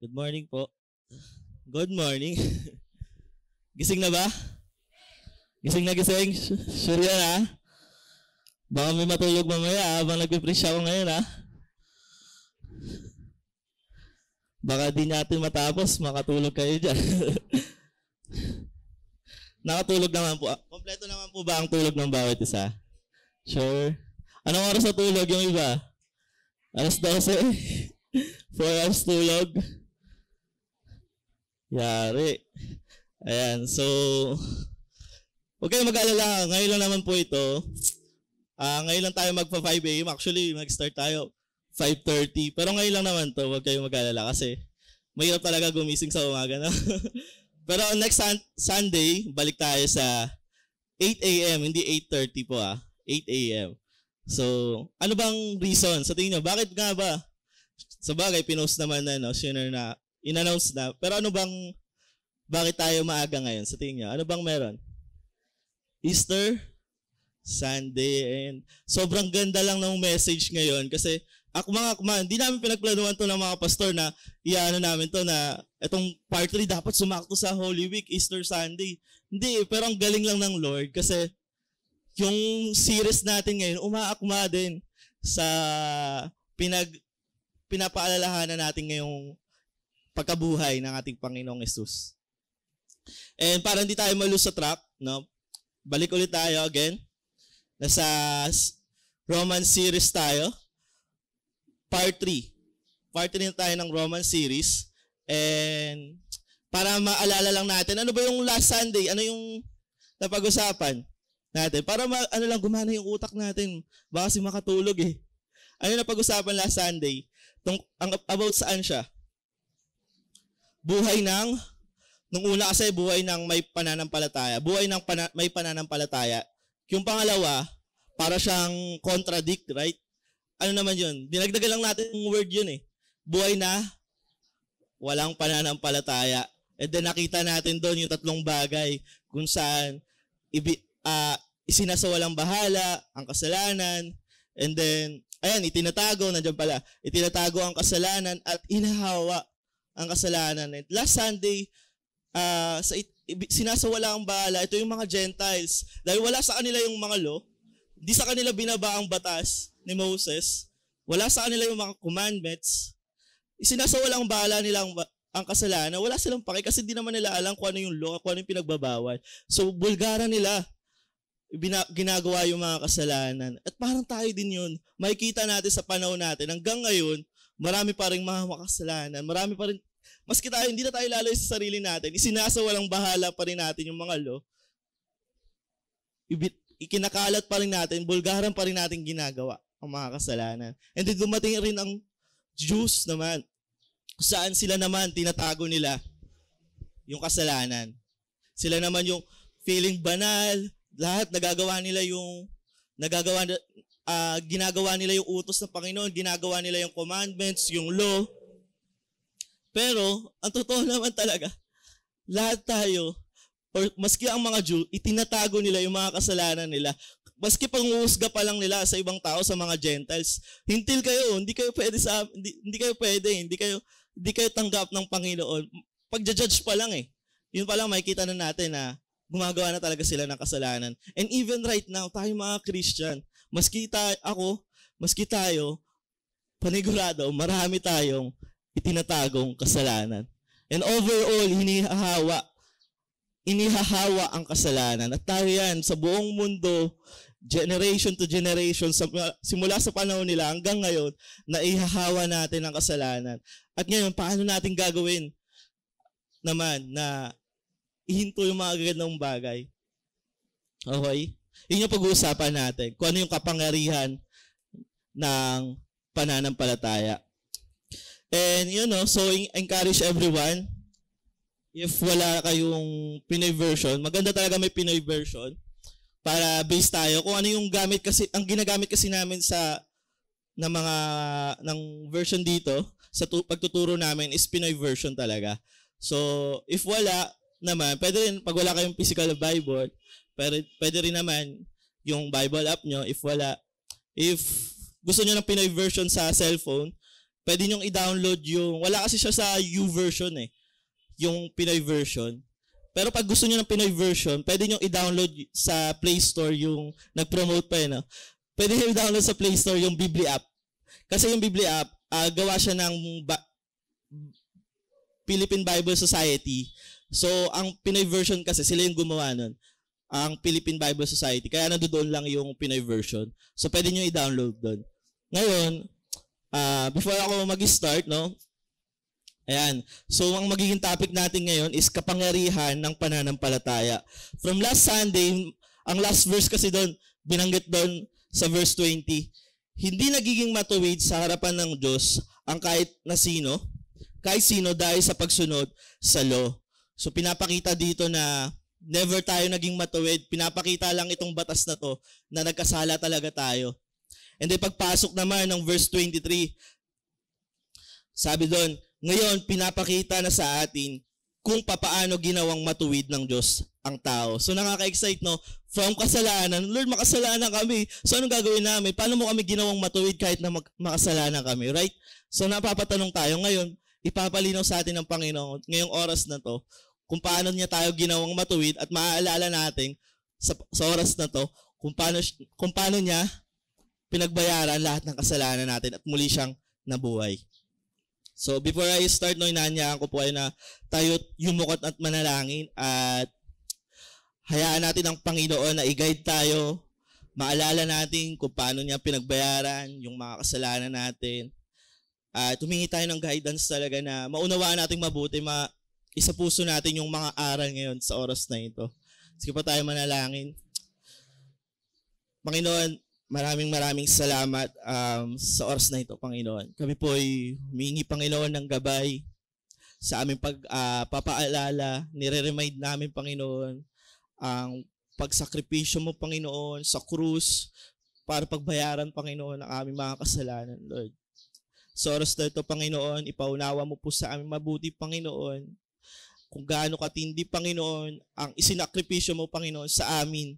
Good morning po. Good morning. Gising na ba? Gising na gising? Sure yan ha? Baka may matulog mamaya habang nagpipreach ako ngayon ha? Baka di natin matapos, makatulog kayo dyan. Nakatulog naman po. Kompleto naman po ba ang tulog ng bawat isa? Sure. Anong oras na tulog yung iba? Alas 12? 4 hours tulog? Yari. Ayan, so huwag kayong mag-alala. Ngayon lang naman po ito. Ngayon lang tayo magpa 5 a.m. Actually, mag-start tayo 5:30. Pero ngayon lang naman to, huwag kayong mag-alala kasi mahirap talaga gumising sa umaga, no? Pero next Sunday, balik tayo sa 8 a.m. Hindi 8:30 po 8 a.m. So, ano bang reason? Sa tingin nyo, bakit nga ba? Sa bagay, pinost naman na, no? Sooner na, in-announce na. Pero ano bang, bakit tayo maaga ngayon? Sa tingin nyo, ano bang meron? Easter? Sunday? And sobrang ganda lang ng message ngayon kasi akma, hindi namin pinagplanuhan to ng mga pastor na iano namin to na itong part 3 dapat sumakto sa Holy Week, Easter Sunday. Hindi, pero ang galing lang ng Lord kasi yung series natin ngayon, umaakma din sa pinapaalalahanan natin ngayong pagkabuhay ng ating Panginoong Yesus. And para hindi tayo malus sa track, no? Balik ulit tayo again. Nasa Roman series tayo. Part 3. Part 3 na tayo ng Roman series. And para maalala lang natin, ano ba yung last Sunday? Ano yung napag-usapan natin? Para lang gumana yung utak natin. Baka kasi makatulog eh. Ano yung napag-usapan last Sunday? About saan siya? Buhay ng, nung una kasi buhay ng may pananampalataya. Buhay ng may pananampalataya. Yung pangalawa, para siyang contradict, right? Ano naman yun? Dinagdagan lang natin yung word yun eh. Buhay na walang pananampalataya. And then nakita natin doon yung tatlong bagay kung saan isinasawalang bahala ang kasalanan. And then, ayan, itinatago, nandiyan pala, itinatago ang kasalanan at inahawa ang kasalanan. And last Sunday, sinasawala ang bahala. Ito yung mga Gentiles. Dahil wala sa kanila yung mga law, di sa kanila binaba ang batas ni Moses, wala sa kanila yung mga commandments, isinasawala ang bahala nila ang kasalanan, wala silang pake kasi di naman nila alam kung ano yung law, kung ano yung pinagbabawal. So, bulgaran nila, ginagawa yung mga kasalanan. At parang tayo din yun. Makikita natin sa panahon natin, hanggang ngayon, marami pa rin mga makasalanan, marami pa rin, maski tayo, hindi na tayo laloy sa sarili natin, isinasawalang bahala pa rin natin yung mga law, ikinakalat pa rin natin, bulgaran pa rin natin ginagawa ang mga kasalanan. And then dumating rin ang Jews naman, saan sila naman tinatago nila yung kasalanan. Sila naman yung feeling banal, lahat ginagawa nila yung utos ng Panginoon, ginagawa nila yung commandments, yung law. Pero, ang totoo naman talaga, lahat tayo, or maski ang mga Jew, itinatago nila yung mga kasalanan nila. Maski panguhusga pa lang nila sa ibang tao, sa mga Gentiles. Hintil kayo, hindi kayo tanggap ng Panginoon. Pagja-judge pa lang eh. Yun pa lang makikita na natin na gumagawa na talaga sila ng kasalanan. And even right now, tayo mga Christian, maski tayo, panigurado, marami tayong itinatagong kasalanan. And overall, inihahawa ang kasalanan. At tayo yan, sa buong mundo, generation to generation, simula sa panahon nila hanggang ngayon, na ihahawa natin ang kasalanan. At ngayon, paano natin gagawin naman na ihinto yung mga gagandang bagay? Okay? Yun yung pag-uusapan natin. Kung ano yung kapangyarihan ng pananampalataya. And so encourage everyone, if wala kayong Pinoy version, maganda talaga may Pinoy version para base tayo kung ano yung gamit kasi, ang ginagamit kasi namin ng version dito sa pagtuturo namin is Pinoy version talaga. So, if wala naman, pwede rin, pag wala kayong physical Bible, pwede rin naman yung Bible app nyo. If wala, if gusto nyo ng Pinoy version sa cellphone, pwede nyong i-download yung, wala kasi siya sa U-version eh, yung Pinoy version. Pero pag gusto nyo ng Pinoy version, pwede nyo i-download sa Play Store yung, nag-promote pa no? Pwede nyo i-download sa Play Store yung Biblia app. Kasi yung Biblia app, gawa siya ng Philippine Bible Society. So, ang Pinoy version kasi, sila yung gumawa nun. Ang Philippine Bible Society. Kaya nandoon lang yung Pinoy version. So, pwede nyo i-download doon. Ngayon, before ako mag-start, no? Ayan. So, ang magiging topic natin ngayon is kapangyarihan ng pananampalataya. From last Sunday, ang last verse kasi doon, binanggit doon sa verse 20, hindi nagiging matuwid sa harapan ng Diyos ang kahit sino dahil sa pagsunod sa law. So, pinapakita dito na never tayo naging matuwid. Pinapakita lang itong batas na to na nagkasala talaga tayo. And then pagpasok naman ng verse 23, sabi doon, ngayon, pinapakita na sa atin kung papaano ginawang matuwid ng Diyos ang tao. So nakaka-excite, no? From kasalanan, Lord, makasalanan kami. So anong gagawin namin? Paano mo kami ginawang matuwid kahit na makasalanan kami, right? So napapatanong tayo ngayon, ipapalinaw sa atin ng Panginoon ngayong oras na to kung paano niya tayo ginawang matuwid at maaalala natin sa oras na to kung paano niya pinagbayaran lahat ng kasalanan natin at muli siyang nabuhay. So before I start, inaanyahan ko po kayo na tayo yumukot at manalangin at hayaan natin ang Panginoon na i-guide tayo, maalala natin kung paano niya pinagbayaran yung mga kasalanan natin at humingi tayo ng guidance talaga na maunawaan natin mabuti, isa puso natin yung mga aral ngayon sa oras na ito. Sige pa tayo manalangin. Panginoon, maraming salamat sa oras na ito, Panginoon. Kami po ay humingi, Panginoon, ng gabay sa aming pagpapaalala. Nire-remind namin, Panginoon, ang pagsakripisyo mo, Panginoon, sa krus para pagbayaran, Panginoon, ang aming mga kasalanan, Lord. Sa oras na ito, Panginoon, ipaunawa mo po sa aming mabuti, Panginoon, kung gaano katindi, Panginoon, ang isinakripisyo mo, Panginoon, sa amin.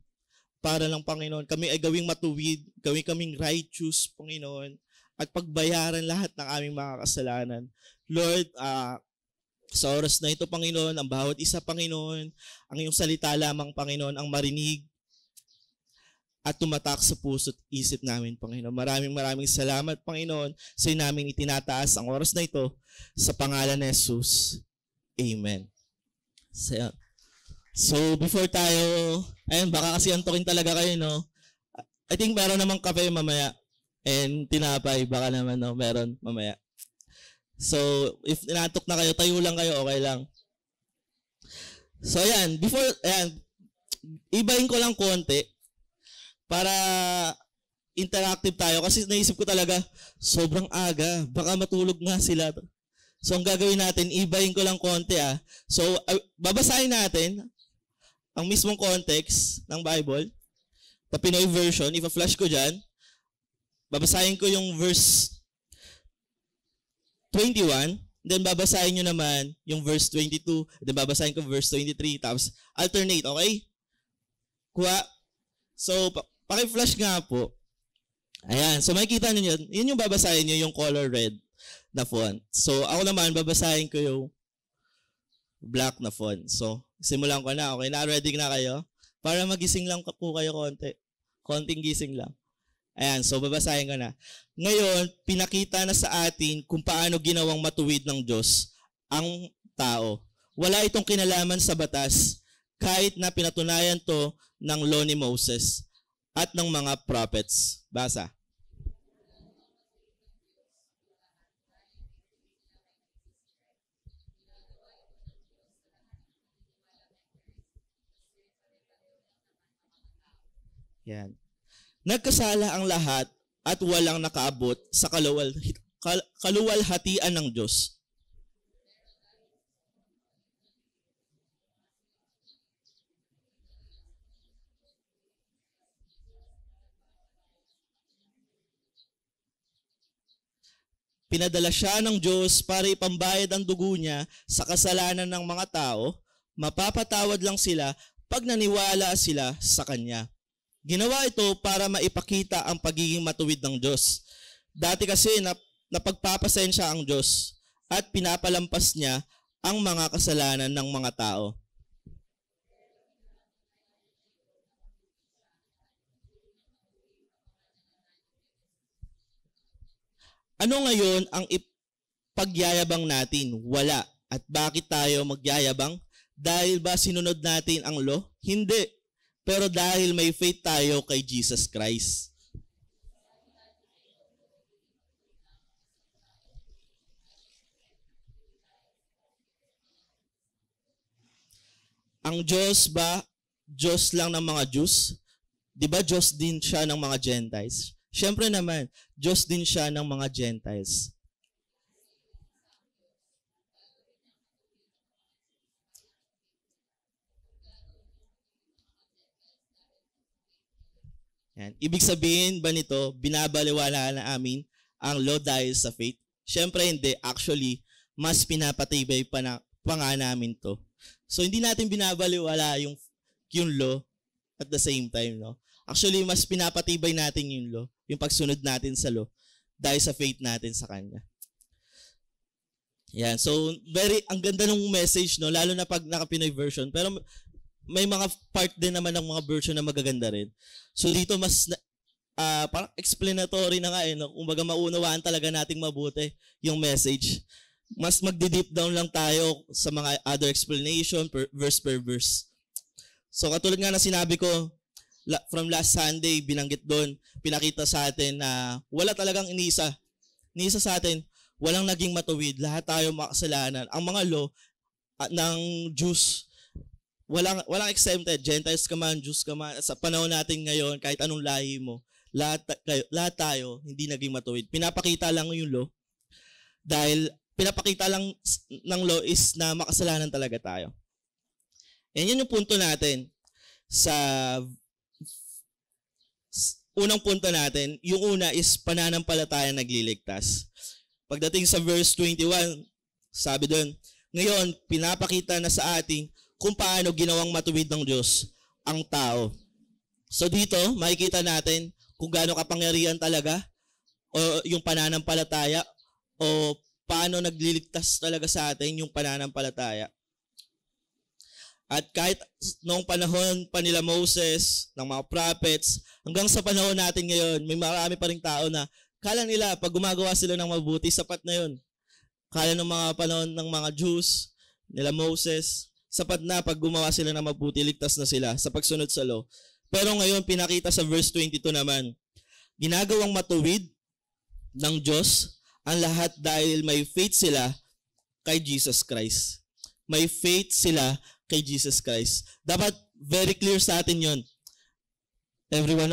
Para lang, Panginoon, kami ay gawing matuwid, gawing kaming righteous, Panginoon, at pagbayaran lahat ng aming mga kasalanan. Lord, sa oras na ito, Panginoon, ang bawat isa, Panginoon, ang iyong salita lamang, Panginoon, ang marinig at tumatak sa puso at isip namin, Panginoon. Maraming salamat, Panginoon, sa namin itinataas ang oras na ito sa pangalan ni Jesus. Amen. So, before tayo, ayun, baka kasi antokin talaga kayo, no? I think meron namang kape mamaya. And tinapay, baka naman, no? Meron mamaya. So, if inaantok na kayo, tayo lang kayo, okay lang. So, ayan, ibahin ko lang konti para interactive tayo. Kasi naisip ko talaga, sobrang aga, baka matulog nga sila. So, ang gagawin natin, ibahin ko lang konti, So, babasahin natin ang mismong context ng Bible, the Pinoy version, ipa-flash ko dyan, babasahin ko yung verse 21, then babasahin nyo naman yung verse 22, then babasahin ko verse 23, tapos alternate, okay? Kuha. So, paki-flash nga po. Ayan, so makikita nyo yun yung babasahin nyo, yung color red na font. So, ako naman, babasahin ko yung black na font. So, simulan ko na. Okay na? Ready na kayo? Para magising lang po kayo konti. Konting gising lang. Ayan. So, babasahin ko na. Ngayon, pinakita na sa atin kung paano ginawang matuwid ng Diyos ang tao. Wala itong kinalaman sa batas kahit na pinatunayan to ng law ni Moses at ng mga prophets. Basa. Yan. Nagkasala ang lahat at walang nakaabot sa kaluwalhatian ng Diyos. Pinadala siya ng Diyos para ipambayad ang dugo niya sa kasalanan ng mga tao, mapapatawad lang sila pag naniwala sila sa Kanya. Ginawa ito para maipakita ang pagiging matuwid ng Diyos. Dati kasi na pagpapasensya ang Diyos at pinapalampas niya ang mga kasalanan ng mga tao. Ano ngayon ang ipagyayabang natin? Wala. At bakit tayo magyayabang? Dahil ba sinunod natin ang law? Hindi. Pero dahil may faith tayo kay Jesus Christ. Ang Diyos ba, Diyos lang ng mga Jews? Di ba Diyos din siya ng mga Gentiles? Siyempre naman, Diyos din siya ng mga Gentiles. Yan. Ibig sabihin ba nito, binabaliwala na amin ang law dahil sa faith? Siyempre hindi. Actually, mas pinapatibay pa nga namin to. So hindi natin binabaliwala yung law at the same time, no? Actually, mas pinapatibay natin yung law, yung pagsunod natin sa law dahil sa faith natin sa Kanya. Yan. So, ang ganda ng message, no? Lalo na pag naka-Pinoy version. Pero may mga part din naman ng mga version na magaganda rin. So, dito mas parang explanatory na nga no? Kumbaga maunawaan talaga nating mabuti yung message. Mas magdi-deep down lang tayo sa mga other explanation verse per verse. So, katulad nga na sinabi ko, from last Sunday, binanggit doon, pinakita sa atin na wala talagang inisa. Inisa sa atin, walang naging matuwid. Lahat tayo makasalanan. Ang mga law ng Jews, walang exempted. Gentiles ka man, Jews ka man. Sa panahon natin ngayon, kahit anong lahi mo, lahat tayo hindi naging matuwid. Pinapakita lang yung law dahil pinapakita lang ng law is na makasalanan talaga tayo. And yun yung punto natin sa unang punto natin. Yung una is pananampalataya nagliligtas. Pagdating sa verse 21, sabi doon, ngayon, pinapakita na sa atin kung paano ginawang matuwid ng Diyos ang tao. So dito, makikita natin kung gaano kapangyarihan talaga o yung pananampalataya o paano nagliligtas talaga sa atin yung pananampalataya. At kahit noong panahon pa nila Moses, ng mga prophets, hanggang sa panahon natin ngayon, may marami pa ring tao na kala nila pag gumagawa sila ng mabuti, sapat na yun. Kala ng mga panahon ng mga Jews, nila Moses, sapat na pag gumawa sila ng mabuti, ligtas na sila sa pagsunod sa law. Pero ngayon, pinakita sa verse 22 naman, ginagawang matuwid ng Diyos ang lahat dahil may faith sila kay Jesus Christ. May faith sila kay Jesus Christ. Dapat very clear sa atin yon. Everyone,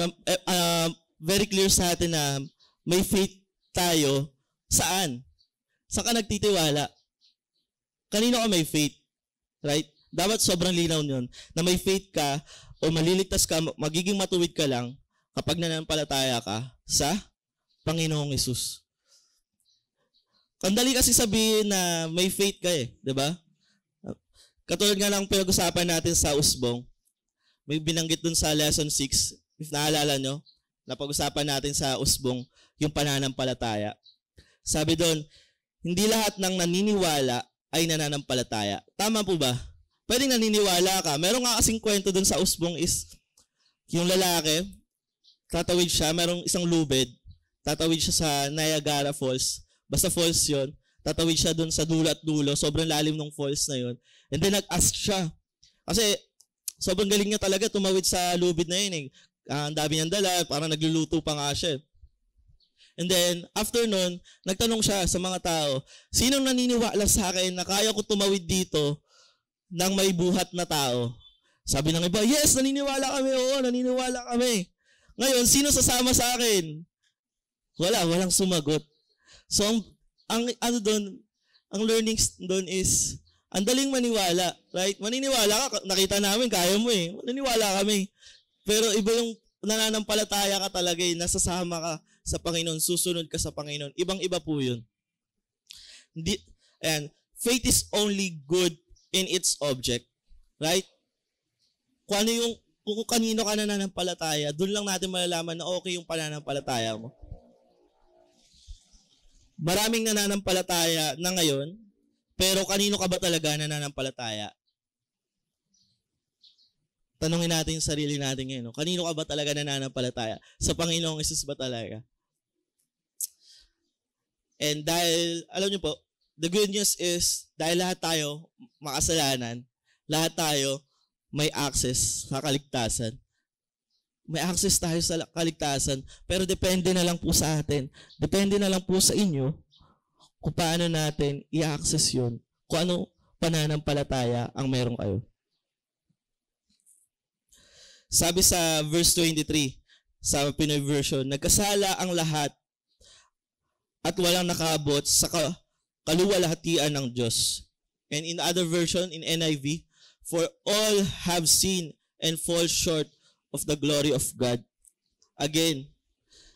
very clear sa atin na may faith tayo. Saan? Saan ka nagtitiwala? Kanino ka may faith? Right? Dapat sobrang linaw yun. Na may faith ka o maliligtas ka, magiging matuwid ka lang kapag nananampalataya ka sa Panginoong Hesus. Kandali kasi sabihin na may faith ka di ba? Katulad nga ng pinag-usapan natin sa usbong, may binanggit dun sa lesson 6, if naalala nyo, napag-usapan natin sa usbong, yung pananampalataya. Sabi doon, hindi lahat ng naniniwala ay nananampalataya. Tama po ba? Pwedeng naniniwala ka. Meron nga kasing kwento dun sa usbong is, yung lalaki, tatawid siya, merong isang lubid, tatawid siya sa Niagara Falls. Basta falls yon. Tatawid siya dun sa dulo at dulo, sobrang lalim ng falls na yon. And then nag-ask siya. Kasi sobrang galing niya talaga tumawid sa lubid na yun ang dami niyang dala, parang nagluluto pa nga siya. And then, after nun, nagtanong siya sa mga tao, sinong naniniwala sa akin na kaya ko tumawid dito ng may buhat na tao? Sabi ng iba, yes, naniniwala kami, oo, naniniwala kami. Ngayon, sino sasama sa akin? Walang sumagot. So, ang learnings doon is, ang daling maniwala, right? Maniniwala ka, nakita namin, kaya mo Maniniwala kami. Pero iba yung nananampalataya ka talaga nasasama ka sa Panginoon, susunod ka sa Panginoon. Ibang-iba po yun. Faith is only good in its object. Right? Kung kanino ka nananampalataya, doon lang natin malalaman na okay yung pananampalataya mo. Maraming nananampalataya na ngayon, pero kanino ka ba talaga nananampalataya? Tanungin natin yung sarili natin ngayon. No? Kanino ka ba talaga nananampalataya? Sa Panginoong Hesus ba talaga? And dahil, alam niyo po, the good news is, dahil lahat tayo makasalanan, lahat tayo may access sa kaligtasan. May access tayo sa kaligtasan, pero depende na lang po sa atin. Depende na lang po sa inyo kung paano natin i-access yun. Kung ano pananampalataya ang meron kayo. Sabi sa verse 23, sa Pinoy version, nagkasala ang lahat at walang nakaabot sa kaluwalhatian ng Diyos. And in other version, in NIV, for all have sinned and fall short of the glory of God. Again,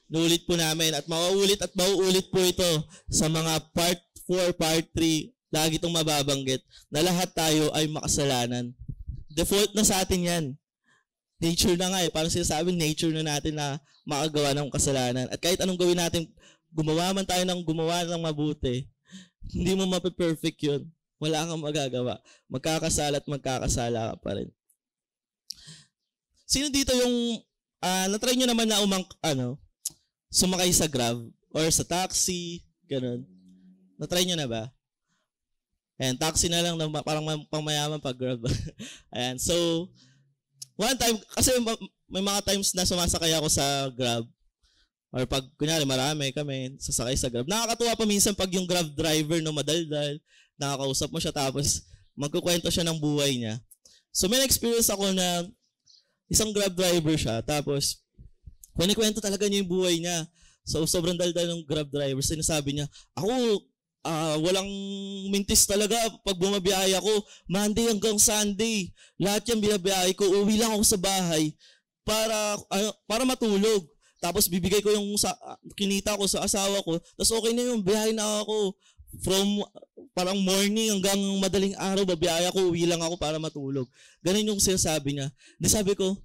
nulit po namin at mauulit po ito sa mga part 4, part 3, lagi itong mababanggit na lahat tayo ay makasalanan. Default na sa atin yan. Nature na nga eh. Parang sinasabi, nature na natin na makagawa ng kasalanan. At kahit anong gawin natin, gumawa man tayo ng gumawa ng mabuti, hindi mo mape-perfect yun. Wala kang magagawa. Magkakasala at magkakasala ka pa rin. Sino dito yung, natry nyo naman na sumakay sa Grab or sa taxi, ganun. Natry nyo na ba? Ayan, taxi na lang na parang pangmayaman pag Grab. Ayan, so, one time, kasi may mga times na sumasakay ako sa Grab, or pag, kunyari, marami kami, sasakay sa Grab. Nakakatuwa pa minsan pag yung Grab driver, no, madaldal, nakakausap mo siya, tapos magkukwento siya ng buhay niya. So, may experience ako na isang Grab driver siya, tapos, kwento talaga niya yung buhay niya. So, sobrang daldal ng Grab driver. Sinasabi niya, ako, walang mintis talaga pag bumabiyahe ako. Monday hanggang Sunday. Lahat yan binabiyahe ko. Uwi lang ako sa bahay para matulog. Tapos bibigay ko yung kinita ko sa asawa ko. Tapos okay na yung biyahe na ako. From parang morning hanggang madaling araw, babiyahe ako, uwi lang ako para matulog. Ganun yung sinasabi niya. Di sabi ko,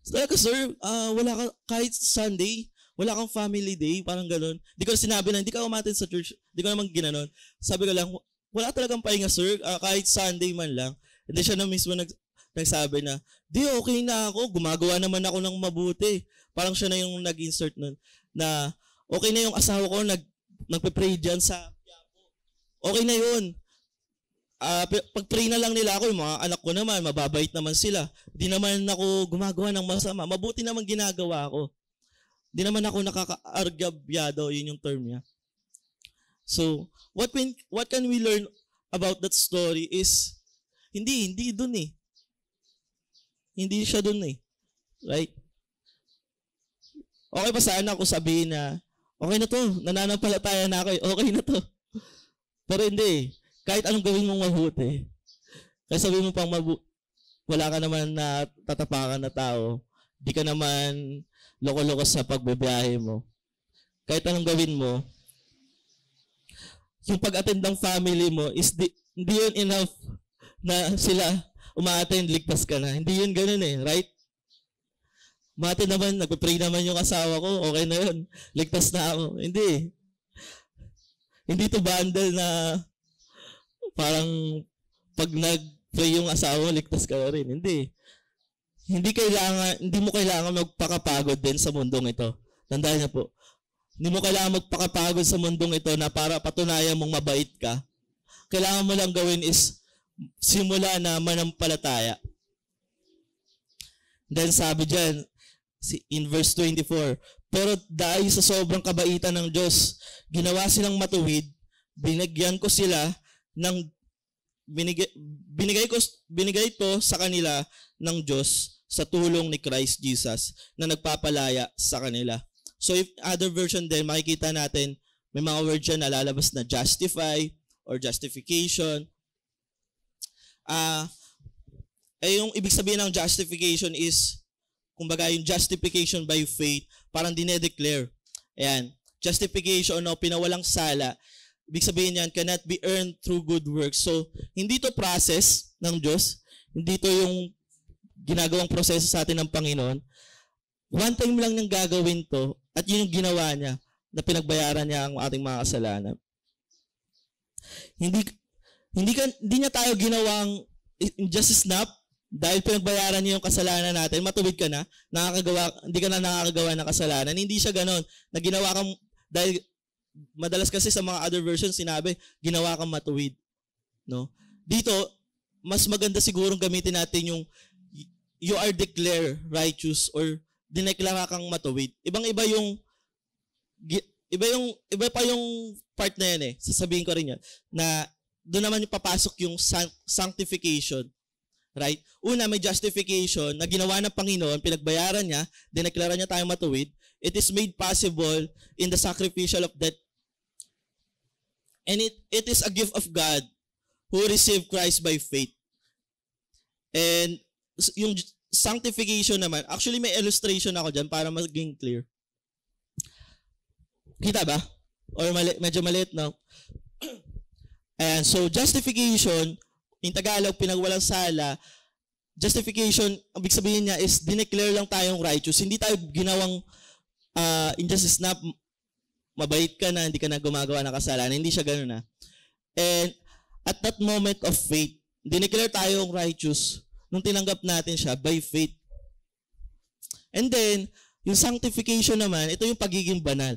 talaga sir, wala ka, kahit Sunday, wala kang family day, parang gano'n. Di ko sinabi na, hindi ka umatin sa church, di ko naman ginanon. Sabi ko lang, wala talagang pahinga sir, kahit Sunday man lang. Hindi siya na mismo nagsabi na, di okay na ako, gumagawa naman ako ng mabuti. Parang siya na yung nag-insert nun, na okay na yung asawa ko, nagpe-pray dyan sa okay na yun. Pag-pray na lang nila ako, yung mga anak ko naman, mababait naman sila. Di naman ako gumagawa ng masama. Mabuti naman ginagawa ko. Di naman ako nakaka-argabyado, yun yung term niya. So, what can we learn about that story is, hindi dun eh. Hindi siya dun eh. Right? Okay pa sana ako sabihin na, okay na to, nananampalataya na ako, okay na to. Pero hindi. Kahit anong gawin mong mabuti, kahit sabihin mo pang wala ka naman na tatapakan na tao, di ka naman loko-loko sa pagbibiyahe mo. Kahit anong gawin mo, yung pag-attend ng family mo is hindi yun enough na sila uma-attend, ligtas ka na. Hindi yun ganun eh, right? Umaattend naman, nagpe-pray naman yung asawa ko, okay na yun, ligtas na ako. Hindi. Hindi to bundle na parang pag nag-pray yung asawa, ligtas ka rin. Hindi. Hindi mo kailangan magpakapagod din sa mundong ito. Tandaan niyo po. Hindi mo kailangan magpakapagod sa mundong ito na para patunayan mong mabait ka. Kailangan mo lang gawin is simula na manampalataya. Then sabi diyan in verse 24, pero dahil sa sobrang kabaitan ng Diyos, ginawa silang matuwid, binigyan ko sila ng binigay ko sa kanila ng Diyos sa tulong ni Christ Jesus na nagpapalaya sa kanila. So if other version din, makikita natin, may mga words dyan na lalabas na justify or justification. Yung ibig sabihin ng justification is, kumbaga yung justification by faith, parang dinedeclare. Ayan, justification o pinawalang sala. Ibig sabihin yan, cannot be earned through good works. So, hindi to process ng Diyos. Hindi to yung ginagawang proseso sa atin ng Panginoon. One time lang niyang gagawin to at yun yung ginawa niya na pinagbayaran niya ang ating mga kasalanan. Hindi niya tayo ginawang just a snap dahil pinagbayaran niya yung kasalanan natin, matuwid ka na, hindi ka na nakakagawa ng kasalanan. Hindi siya ganon, na ginawa kang, dahil madalas kasi sa mga other versions sinabi, ginawa kang matuwid. No? Dito, mas maganda sigurong gamitin natin yung you are declared righteous or dineklara kang matuwid. Ibang-iba iba pa yung part na yan eh. Sasabihin ko rin yan. Na doon naman yung papasok yung sanctification. Right? Una, may justification na ginawa ng Panginoon, pinagbayaran niya, dineklara niya tayong matuwid. It is made possible in the sacrificial of death. And it is a gift of God who received Christ by faith. And yung sanctification naman, actually may illustration ako dyan para maging clear. Kita ba? Or medyo maliit, no? And so justification, in Tagalog, pinagwalang sala, justification, ang ibig sabihin niya is dineclare lang tayong righteous. Hindi tayo ginawang injustice na mabait ka na, hindi ka na gumagawa ng kasalanan. Hindi siya gano'n na. And at that moment of faith, dineclare tayong righteous nung tinanggap natin siya by faith. And then, yung sanctification naman, ito yung pagiging banal.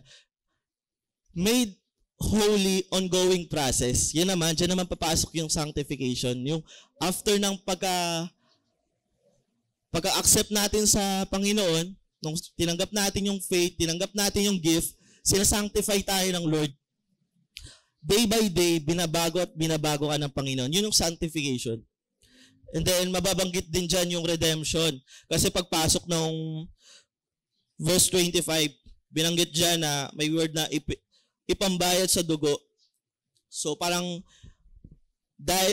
Made holy, ongoing process. Yan naman, dyan naman papasok yung sanctification. Yung after ng pagka-accept natin sa Panginoon, nung tinanggap natin yung faith, tinanggap natin yung gift, sinasanctify tayo ng Lord. Day by day, binabago at binabago ka ng Panginoon. Yun yung sanctification. And then, mababanggit din dyan yung redemption. Kasi pagpasok ng verse 25, binanggit dyan na may word na ipambayad sa dugo. So, parang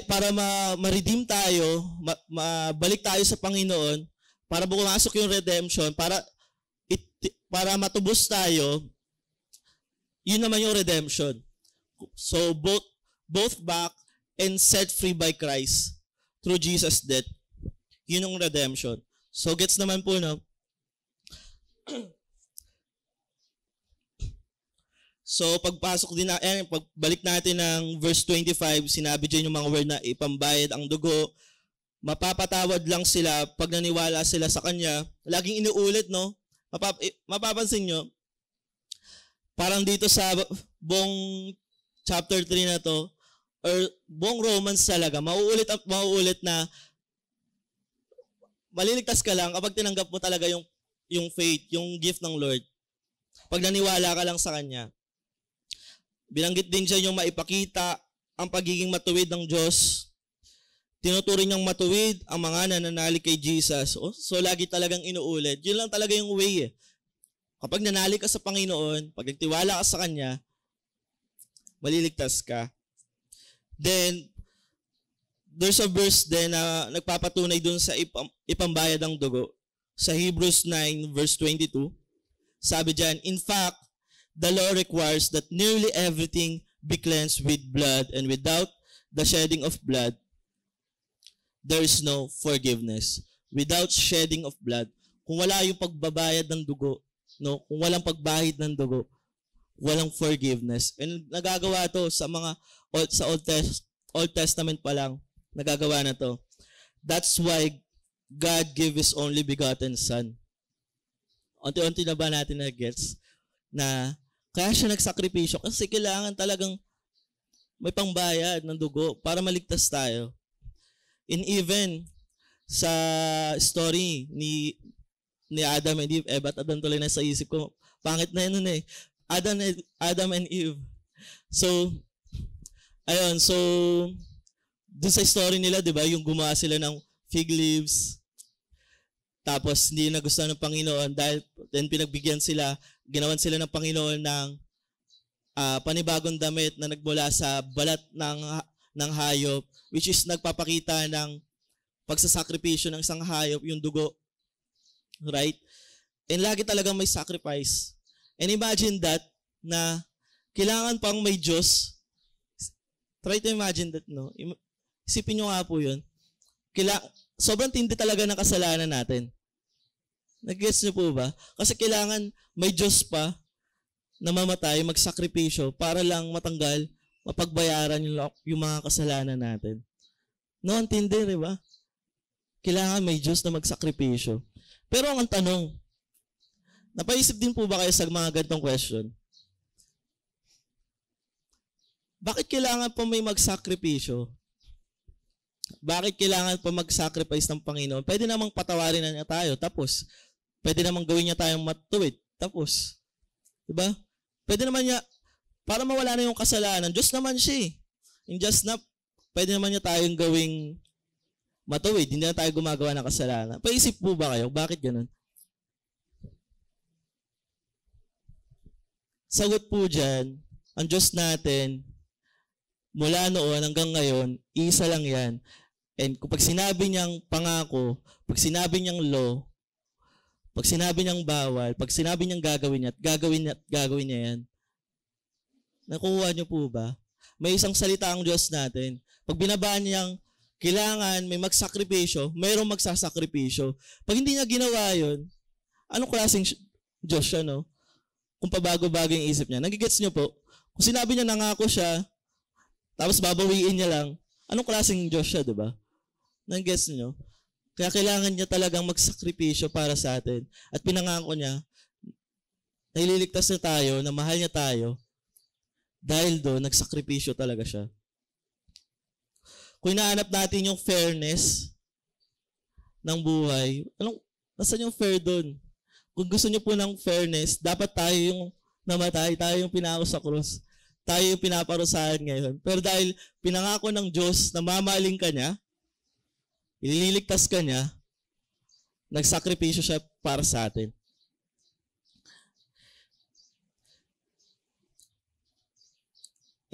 para ma-redeem tayo, mabalik tayo sa Panginoon, para bumasok yung redemption, para matubos tayo, yun naman yung redemption. So, both back and set free by Christ through Jesus' death. Yun yung redemption. So, gets naman po, no? So, pagbalik natin ng verse 25, sinabi dyan yung mga word na ipambayad ang dugo. Mapapatawad lang sila pag naniwala sila sa Kanya. Laging inuulit, no? Mapapansin nyo, parang dito sa buong chapter 3 na to, or buong Romans talaga, mauulit na maliligtas ka lang kapag tinanggap mo talaga yung faith, yung gift ng Lord. Pag naniwala ka lang sa Kanya. Binanggit din siya yung maipakita ang pagiging matuwid ng Diyos. Tinuturing niyang matuwid ang mga nananalig kay Jesus. So lagi talagang inuulit. Yun lang talaga yung way eh. Kapag nanalig ka sa Panginoon, pag nagtiwala ka sa Kanya, maliligtas ka. Then, there's a verse din na nagpapatunay dun sa ipambayad ng dugo. Sa Hebrews 9 verse 22, sabi dyan, in fact, the law requires that nearly everything be cleansed with blood, and without the shedding of blood, there is no forgiveness. Without shedding of blood, kung wala yung pagbabayad ng dugo, no, kung walang pagbahid ng dugo, walang forgiveness. And nagagawa to sa Old Testament pa lang, nagagawa na to. That's why God gave His only begotten Son. Unti-unti na ba natin na-gets na kaya siya nagsakripisyo kasi kailangan talagang may pangbayad ng dugo para maligtas tayo. And even sa story ni Adam and Eve, ba't Adam tuloy na sa isip ko, pangit na yun eh. Adam and Eve. So, ayun, so, dun sa story nila, di ba, yung gumawa sila ng fig leaves, tapos hindi nagustuhan ng Panginoon dahil then pinagbigyan sila, ginawan sila ng Panginoon ng panibagong damit na nagmula sa balat ng hayop, which is nagpapakita ng pagsasakripisyo ng isang hayop, yung dugo. Right? And lagi talagang may sacrifice. And imagine that, na kailangan pang may Diyos. Try to imagine that, no? Isipin nyo nga po yun. Sobrang tindi talaga ng kasalanan natin. Nag-gets nyo po ba? Kasi kailangan may Diyos pa namamatay, magsakripisyo para lang matanggal, mapagbayaran yung mga kasalanan natin. No, antindi, di ba? Kailangan may Diyos na magsakripisyo. Pero ang tanong, napaisip din po ba kayo sa mga ganitong question? Bakit kailangan pa may magsakripisyo? Bakit kailangan pa mag-sacrifice ng Panginoon? Pwede namang patawarin na niya tayo, tapos. Pwede namang gawin niya tayong matuwid, tapos. Diba? Pwede naman niya, para mawala na yung kasalanan, Diyos naman siya eh. In just na, pwede naman niya tayong gawing matuwid, hindi na tayo gumagawa ng kasalanan. Paisip po ba kayo? Bakit ganun? Sagot po dyan, ang Diyos natin, mula noon hanggang ngayon, isa lang yan. And kung pag sinabi niyang pangako, pag sinabi niyang law, pag sinabi niyang bawal, pag sinabi niyang gagawin niya yan. Nakuha niyo po ba? May isang salita ang Diyos natin. Pag binabaan niyang kailangan may magsakripisyo, mayroong magsasakripisyo. Pag hindi niya ginawa yun, anong klaseng Diyos siya, no? Kung pabago-bago yung isip niya. Nagigets niyo po? Kung sinabi niya nangako siya, tapos babawiin niya lang, anong klaseng Diyos siya, di ba? Nagigets niyo? Kaya kailangan niya talagang magsakripisyo para sa atin. At pinangako niya, na ililigtas na tayo, na mahal niya tayo, dahil doon, nagsakripisyo talaga siya. Kung inaanap natin yung fairness ng buhay, nasan yung fair doon? Kung gusto niyo po ng fairness, dapat tayo yung namatay, tayo yung pinako sa krus. Tayo yung pinaparusahan ngayon. Pero dahil pinangako ng Diyos na mamahalin ka niya, ililigtas ka niya, nagsakripisyo siya para sa atin.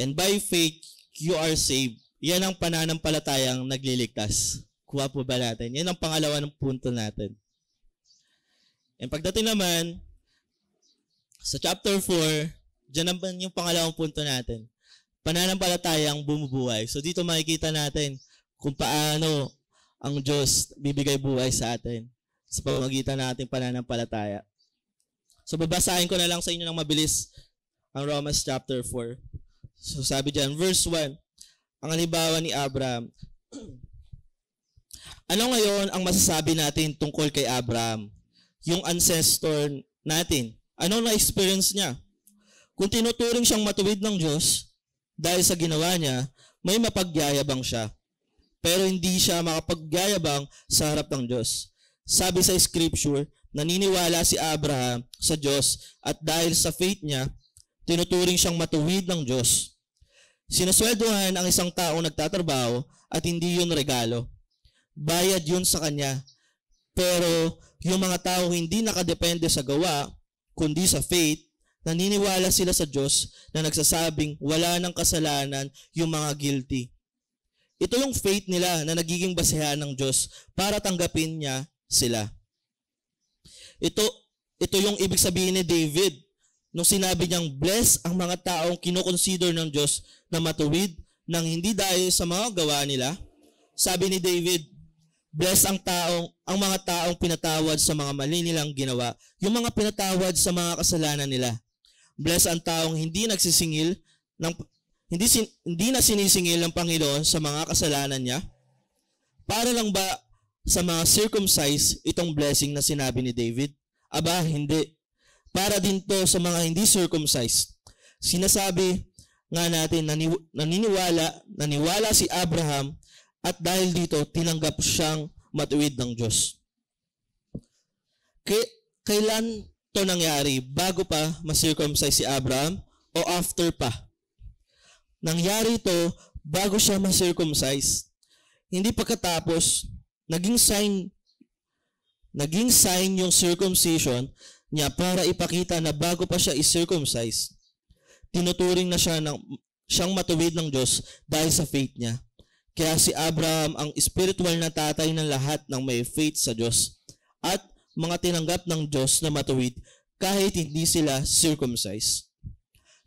And by faith, you are saved. Yan ang pananampalatayang nagliligtas. Kuha po ba natin? Yan ang pangalawa ng punto natin. And pagdating naman, sa chapter 4, dyan naman yung pangalawang punto natin. Pananampalatayang bumubuhay. So dito makikita natin kung paano ang Diyos bibigay buhay sa atin sa pamamagitan ng ating pananampalataya. So babasahin ko na lang sa inyo ng mabilis ang Romans chapter 4. So sabi dyan, verse 1, ang halimbawa ni Abraham. Ano ngayon ang masasabi natin tungkol kay Abraham? Yung ancestor natin. Ano na-experience niya? Kung tinuturing siyang matuwid ng Diyos, dahil sa ginawa niya, may mapagyayabang siya. Pero hindi siya makapagyayabang sa harap ng Diyos. Sabi sa scripture, naniniwala si Abraham sa Diyos at dahil sa faith niya, tinuturing siyang matuwid ng Diyos. Sinasweldohan ang isang taong nagtatrabaho at hindi yun regalo. Bayad yun sa kanya. Pero yung mga tao hindi nakadepende sa gawa, kundi sa faith, naniniwala sila sa Diyos na nagsasabing wala ng kasalanan yung mga guilty. Ito yung faith nila na nagiging basehan ng Diyos para tanggapin niya sila. Ito yung ibig sabihin ni David nung sinabi niyang bless ang mga taong kinoconsider ng Diyos na matuwid nang hindi dahil sa mga gawa nila. Sabi ni David, bless ang mga taong pinatawad sa mga mali nilang ginawa, yung mga pinatawad sa mga kasalanan nila. Bless ang taong hindi nagsisingil hindi na sinisingil ng Panginoon sa mga kasalanan niya. Para lang ba sa mga circumcised itong blessing na sinabi ni David? Aba, hindi. Para din to sa mga hindi circumcised. Sinasabi nga natin naniwala si Abraham at dahil dito tinanggap siyang matuwid ng Diyos. Kailan to nangyari? Bago pa ma-circumcise si Abraham o after pa? Nangyari ito bago siya ma-circumcise. Hindi pagkatapos, naging sign yung circumcision niya para ipakita na bago pa siya i-circumcise, tinuturing na siyang matuwid ng Diyos dahil sa faith niya. Kaya si Abraham ang spiritual na tatay ng lahat ng may faith sa Diyos at mga tinanggap ng Diyos na matuwid kahit hindi sila circumcised.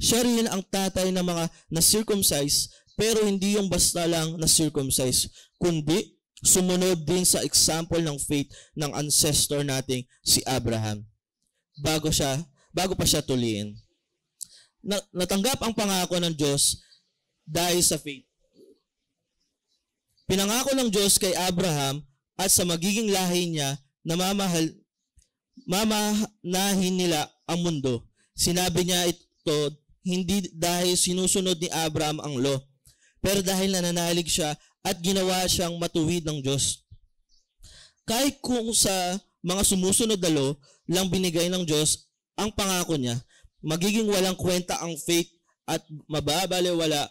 Siya rin ang tatay ng mga na-circumcise pero hindi yung basta lang na-circumcise, kundi sumunod din sa example ng faith ng ancestor nating si Abraham bago pa siya tuliin. natanggap ang pangako ng Diyos dahil sa faith. Pinangako ng Diyos kay Abraham at sa magiging lahi niya na mamanahin nila ang mundo. Sinabi niya ito hindi dahil sinusunod ni Abraham ang law, pero dahil nananalig siya at ginawa siyang matuwid ng Diyos. Kahit kung sa mga sumusunod na law lang binigay ng Diyos ang pangako niya, magiging walang kwenta ang faith at mababaliwala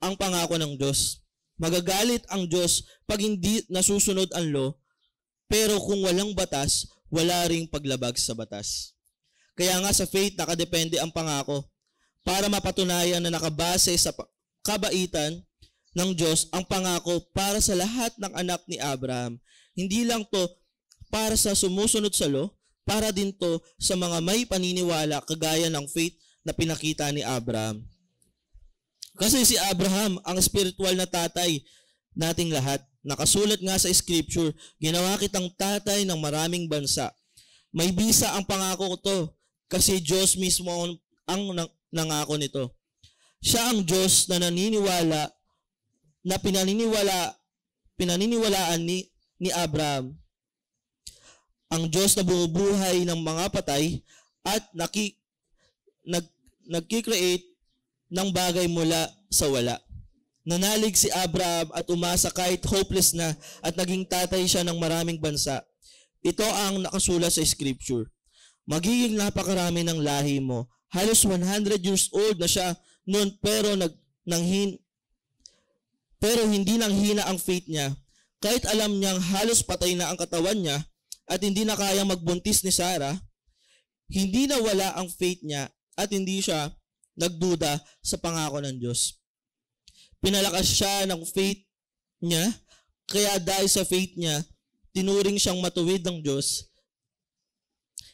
ang pangako ng Diyos. Magagalit ang Diyos pag hindi nasusunod ang law, pero kung walang batas, wala ring paglabag sa batas. Kaya nga sa faith nakadepende ang pangako para mapatunayan na nakabase sa kabaitan ng Diyos ang pangako para sa lahat ng anak ni Abraham. Hindi lang to para sa sumusunod sa law, para din to sa mga may paniniwala kagaya ng faith na pinakita ni Abraham. Kasi si Abraham ang spiritual na tatay nating lahat. Nakasulat nga sa scripture, ginawa kitang tatay ng maraming bansa. May bisa ang pangako ko to kasi Diyos mismo ang nangako nito. Siya ang Diyos na naniniwala na pinaniniwalaan ni Abraham. Ang Diyos na bumubuhay ng mga patay at nagki-create ng bagay mula sa wala. Nanalig si Abraham at umasa kahit hopeless na at naging tatay siya ng maraming bansa. Ito ang nakasulat sa scripture. Magiging napakarami ng lahi mo. Halos 100 years old na siya noon pero hindi nanghina ang faith niya. Kahit alam niyang halos patay na ang katawan niya at hindi na kayang magbuntis ni Sarah, hindi nawala ang faith niya at hindi siya nagduda sa pangako ng Diyos. Pinalakas siya ng faith niya, kaya dahil sa faith niya, tinuring siyang matuwid ng Diyos.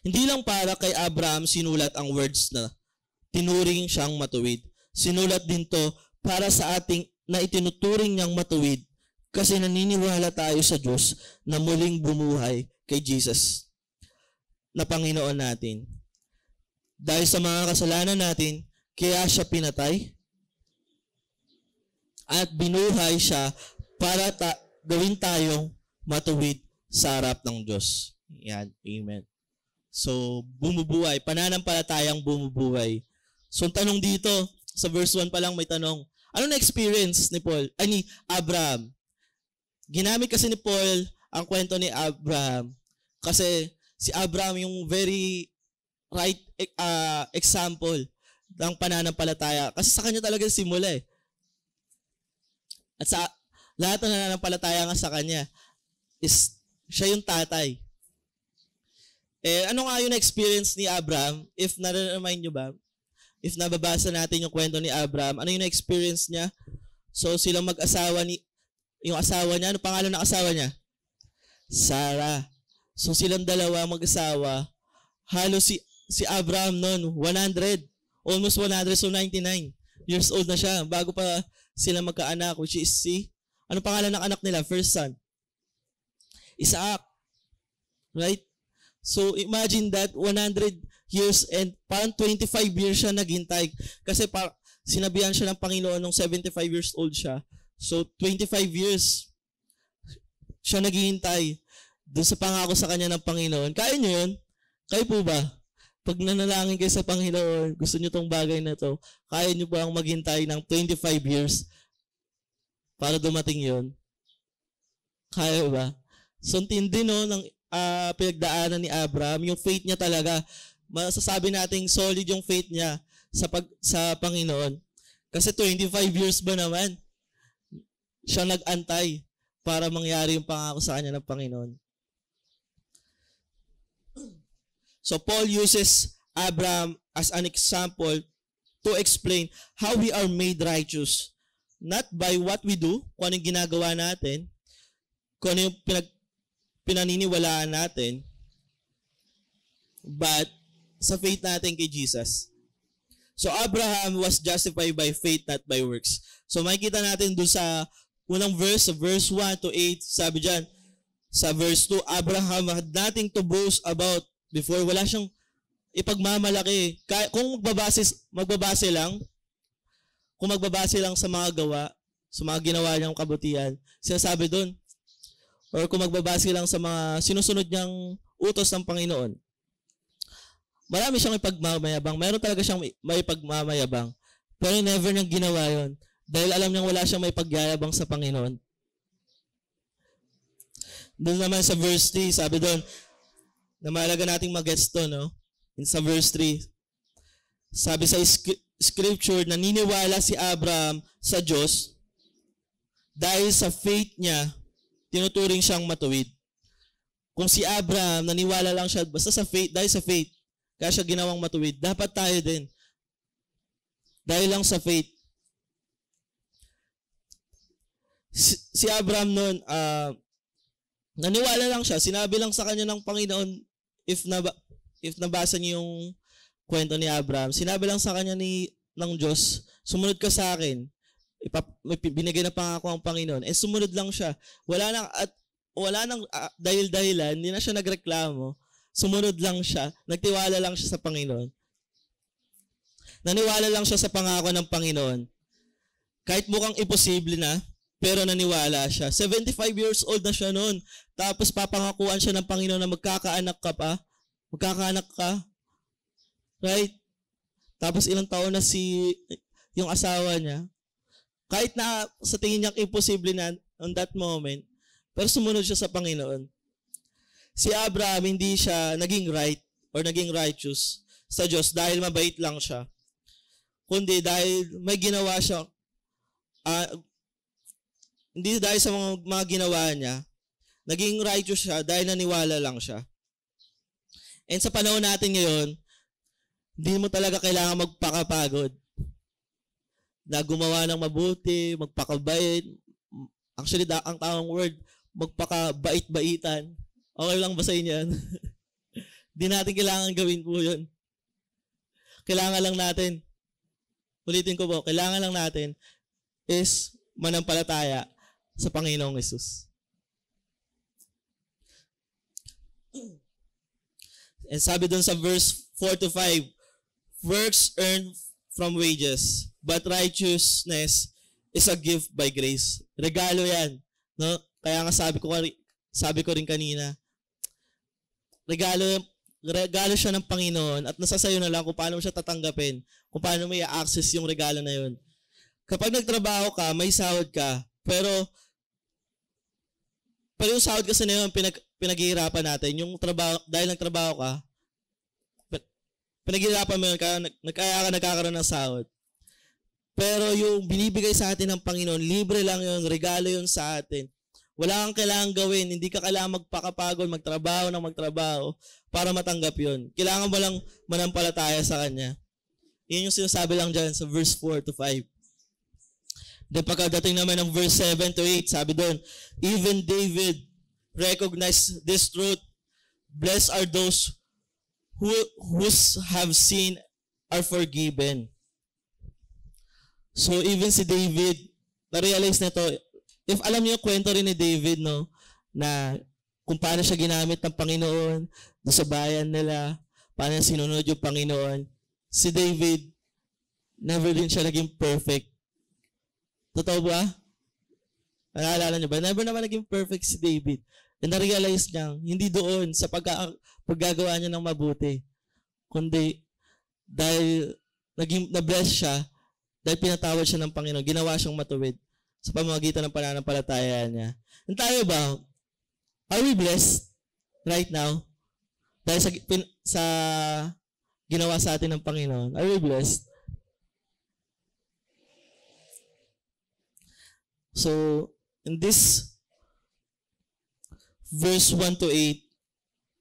Hindi lang para kay Abraham sinulat ang words na tinuring siyang matuwid. Sinulat din to para sa ating na itinuturing niyang matuwid kasi naniniwala tayo sa Diyos na muling bumuhay kay Jesus na Panginoon natin. Dahil sa mga kasalanan natin, kaya siya pinatay at binuhay siya para gawin tayong matuwid sa harap ng Diyos. Yan. Amen. So, bumubuhay. Pananampalatayang bumubuhay. So, tanong dito, sa verse 1 pa lang may tanong. Ano na experience ni Abraham? Ginamit kasi ni Paul ang kwento ni Abraham kasi si Abraham yung very right example ng pananampalataya. Kasi sa kanya talaga simula eh. At sa lahat ng nananampalataya nga sa kanya is siya yung tatay. Ano nga yung experience ni Abraham? If nare-remind nyo ba? If nababasa natin yung kwento ni Abraham, ano yung experience niya? So silang mag-asawa yung asawa niya, ano pangalan ng asawa niya? Sarah. So silang dalawa mag-asawa, halos si Abraham noon, 100, almost 100, so 99 years old na siya, bago pa sila magkaanak, which is ano pangalan ng anak nila? First son. Isaac. Right? So imagine that, 100 years and parang 25 years siya naghintay. Kasi sinabihan siya ng Panginoon nung 75 years old siya. So 25 years siya naghihintay doon sa pangako sa kanya ng Panginoon. Kaya nyo yun? Kayo po ba? Pag nanalangin kayo sa Panginoon, gusto nyo tong bagay na to, kaya nyo ba ang maghintay ng 25 years para dumating yun? Kaya ba? So tindi no ng pinagdaanan ni Abraham, yung faith niya talaga, masasabi nating solid yung faith niya sa Panginoon. Kasi 25 years ba naman siya nag-antay para mangyari yung pangako sa kanya ng Panginoon. So Paul uses Abraham as an example to explain how we are made righteous. Not by what we do, kung anong ginagawa natin, kung ano yung pinaniniwalaan natin, but sa faith natin kay Jesus. So Abraham was justified by faith, not by works. So makikita natin doon sa unang verse, sa verse 1 to 8, sabi dyan, sa verse 2, Abraham had nothing to boast about before. Wala siyang ipagmamalaki. Kung magbabase lang sa mga gawa, sa mga ginawa niyang kabutihan, sinasabi doon, or kung magbabase lang sa mga sinusunod niyang utos ng Panginoon, marami siyang ipagmamayabang. Meron talaga siyang may pagmamayabang. Pero never niyang ginawa yon dahil alam niyang wala siyang may pagyayabang sa Panginoon. Doon naman sa verse 3, sabi doon, na mahalaga nating mag-gets to, no? Sa verse 3, sabi sa scripture, naniniwala si Abraham sa Diyos dahil sa faith niya, tinuturing siyang matuwid. Kung si Abraham, naniwala lang siya basta sa faith, dahil sa faith, kaya siya ginawang matuwid, dapat tayo din. Dahil lang sa faith. Si Abraham noon, naniwala lang siya. Sinabi lang sa kanya ng Panginoon, if nabasa niyo yung kwento ni Abraham, sinabi lang sa kanya ng Diyos, sumunod ka sa akin. Binigay na pangako ang Panginoon. Sumunod lang siya. Wala nang dahil-dahilan, hindi na siya nagreklamo. Sumunod lang siya. Nagtiwala lang siya sa Panginoon. Naniwala lang siya sa pangako ng Panginoon. Kahit mukhang imposible na, pero naniwala siya. 75 years old na siya noon. Tapos papangakuan siya ng Panginoon na magkakaanak ka pa. Magkakaanak ka. Right? Tapos ilang taon na yung asawa niya. Kahit na sa tingin niya imposible na on that moment, pero sumunod siya sa Panginoon. Si Abraham, hindi siya naging right or naging righteous sa Diyos dahil mabait lang siya. Kundi dahil may ginawa siya, hindi dahil sa mga ginawa niya, naging righteous siya dahil naniwala lang siya. And sa panahon natin ngayon, hindi mo talaga kailangan magpakapagod na gumawa ng mabuti, magpakabait. Actually, ang tamang word, magpakabait-baitan. Okay lang ba sa inyo yan? Di natin kailangan gawin po yun. Kailangan lang natin, ulitin ko po, kailangan lang natin is manampalataya sa Panginoong Hesus. And sabi dun sa verse 4 to 5, works earned from wages, but righteousness is a gift by grace. Regalo yan. No? Kaya nga sabi ko rin kanina, regalo siya ng Panginoon at nasa sayo na lang kung paano mo siya tatanggapin, kung paano mo i-access yung regalo na yun. Kapag nagtrabaho ka, may sahod ka, pero yung sahod kasi na yun, pinaghihirapan natin. Yung trabaho, dahil nagtrabaho ka, pinaghihirapan mo yun, kaya ka nagkakaroon ng sahod. Pero yung binibigay sa atin ng Panginoon, libre lang yun, regalo yun sa atin. Wala kang kailangan gawin. Hindi ka kailangan magpakapagod, magtrabaho para matanggap yun. Kailangan mo lang manampalataya sa Kanya. Yun yung sinasabi lang dyan sa verse 4 to 5. Then pagkadating naman ng verse 7 to 8, sabi doon, even David recognized this truth. Blessed are those who have sinned are forgiven. So even si David, na-realize na to, if alam niyo yung kwento rin ni David, no, na kung paano siya ginamit ng Panginoon sa bayan nila, paano sinunod yung Panginoon, si David, never din siya naging perfect. Totoo ba? Naalala niyo ba? Never naman naging perfect si David. And na-realize niya, hindi doon sa paggagawa niya ng mabuti, kundi dahil na-bless siya, dahil pinatawad siya ng Panginoon, ginawa siyang matuwid sa pamamagitan ng pananampalataya niya. And tayo ba? Are we blessed right now? Dahil sa ginawa sa atin ng Panginoon. Are we blessed? So, in this verse 1 to 8,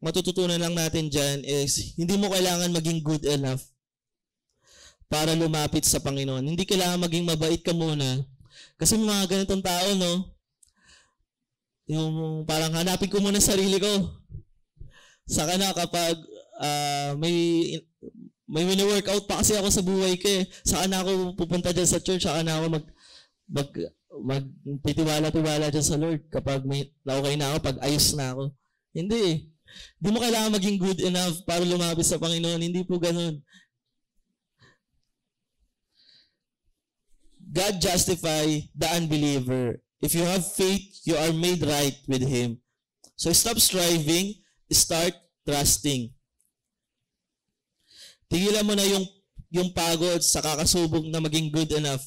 matututunan lang natin dyan is, hindi mo kailangan maging good enough para lumapit sa Panginoon. Hindi kailangan maging mabait ka muna. Kasi mga ganitong tao, no? Yung parang hanapin ko muna sarili ko. Saka na kapag may mini-workout pa kasi ako sa buhay ko eh. Saka na ako pupunta dyan sa church, saka na ako magtitiwala-tiwala dyan sa Lord kapag okay na ako, pag ayos na ako. Hindi eh. Hindi mo kailangan maging good enough para lumapit sa Panginoon. Hindi po ganun. God justify the unbeliever. If you have faith, you are made right with Him. So stop striving, start trusting. Tigilan mo na yung pagod sa kakasubok na maging good enough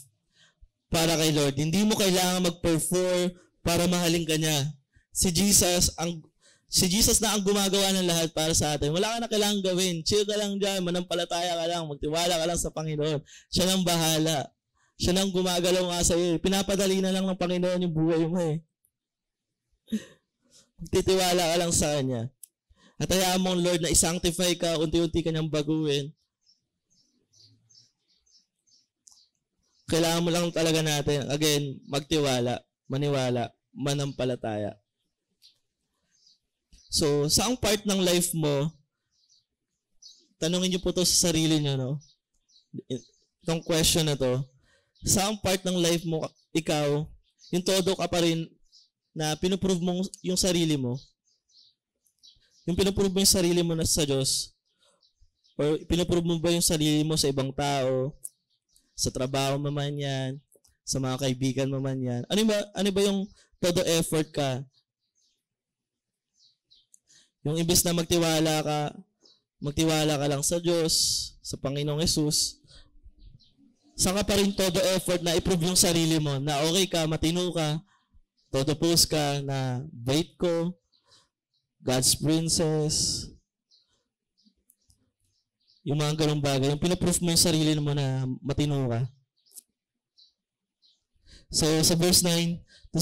para kay Lord. Hindi mo kailangan mag-perform para mahalin ka niya. Si Jesus na ang gumagawa ng lahat para sa atin. Wala ka na kailangan gawin. Chill ka lang dyan, manampalataya ka lang, magtiwala ka lang sa Panginoon. Siya nang bahala. Siya nang gumagalaw nga sa'yo. Pinapadali na lang ng Panginoon yung buhay mo eh. Magtitiwala ka lang sa Kanya. At hayaan mo, Lord, na isanctify ka, unti-unti ka niyang baguhin. Kailangan mo lang talaga natin, again, magtiwala, maniwala, manampalataya. So, saang part ng life mo, tanungin niyo po to sa sarili niyo, no? Itong question na to, saang part ng life mo, ikaw, yung todo ka pa rin na pinuprove mo yung sarili mo, yung pinuprove mo yung sarili mo na sa Diyos, or pinuprove mo ba yung sarili mo sa ibang tao, sa trabaho mo man yan, sa mga kaibigan mo man yan, ano ba yung todo effort ka? Yung imbes na magtiwala ka lang sa Diyos, sa Panginoong Hesus, saan ka pa rin todo effort na i-prove yung sarili mo, na okay ka, matino ka, todo post ka, na bait ko, God's princess, yung mga ganong bagay, yung pinaproof mo yung sarili mo na matino ka. So, sa verse 9 to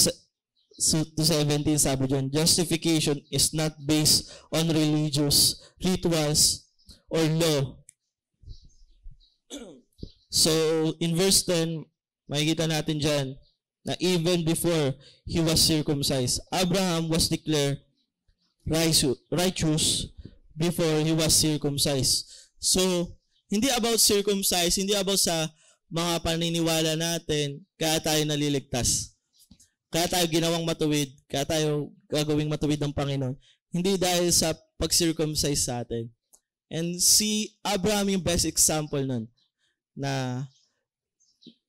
17, sabi dyan, justification is not based on religious rituals or law. So, in verse 10, makikita natin dyan na even before he was circumcised, Abraham was declared righteous before he was circumcised. So, hindi about circumcised, hindi about sa mga paniniwala natin, kaya tayo naliligtas. Kaya tayo ginawang matuwid, kaya tayo gagawing matuwid ng Panginoon. Hindi dahil sa pag-circumcise sa atin. And si Abraham yung best example nun, na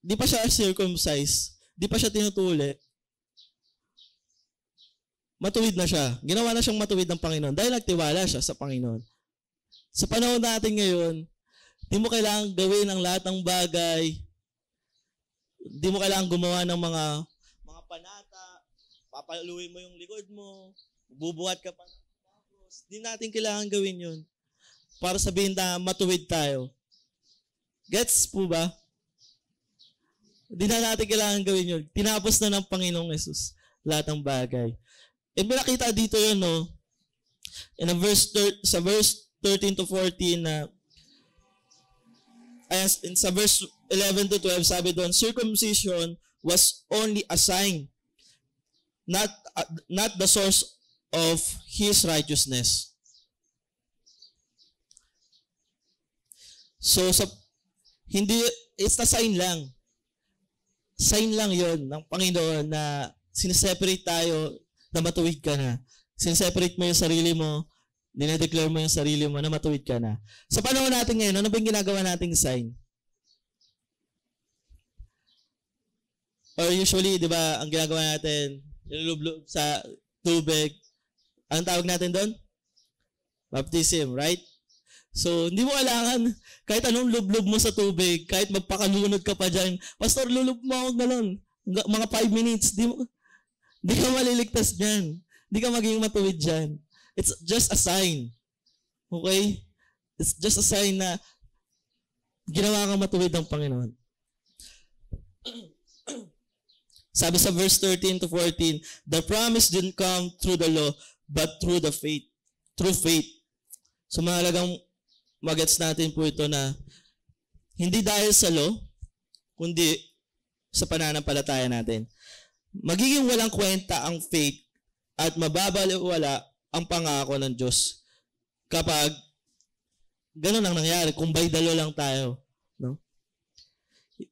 di pa siya circumcised, di pa siya tinutuli, matuwid na siya. Ginawa na siyang matuwid ng Panginoon dahil nagtiwala siya sa Panginoon. Sa panahon natin ngayon, di mo kailangan gawin ang lahat ng bagay. Di mo kailangan gumawa ng mga panata, papaluin mo yung likod mo, bubuhat ka pa ng tapos. Di natin kailangan gawin yun para sabihin na matuwid tayo. Gets po ba? Di na natin kailangan gawin yun. Tinapos na ng Panginoong Hesus lahat ng bagay. And pinakita dito yun, no? Sa verse 13 to 14 na sa verse 11 to 12, sabi doon, circumcision was only a sign, not the source of his righteousness. So, it's a sign lang. Sign lang yon ng Panginoon na sineseparate tayo na matuwid ka na. Sineseparate mo yung sarili mo, dinedeclare mo yung sarili mo na matuwid ka na. Sa panahon natin ngayon, ano ba yung ginagawa nating sign? Or usually, di ba, ang ginagawa natin, nilulublob sa tubig. Anong tawag natin doon? Baptism, right? So, hindi mo kailangan, kahit anong lublob mo sa tubig, kahit magpakalunod ka pa dyan, Pastor, lulub mo ako galon. Mga 5 minutes, di ka maliligtas dyan. Di ka magiging matuwid dyan. It's just a sign. Okay? It's just a sign na ginawa kang matuwid ng Panginoon. Sabi sa verse 13 to 14, the promise didn't come through the law, but through the faith. Through faith. So mahalagang magets natin po ito na hindi dahil sa law, kundi sa pananampalataya natin. Magiging walang kwenta ang faith at mababaliwala ang pangako ng Diyos kapag ganun ang nangyari, kung by the law lang tayo. No?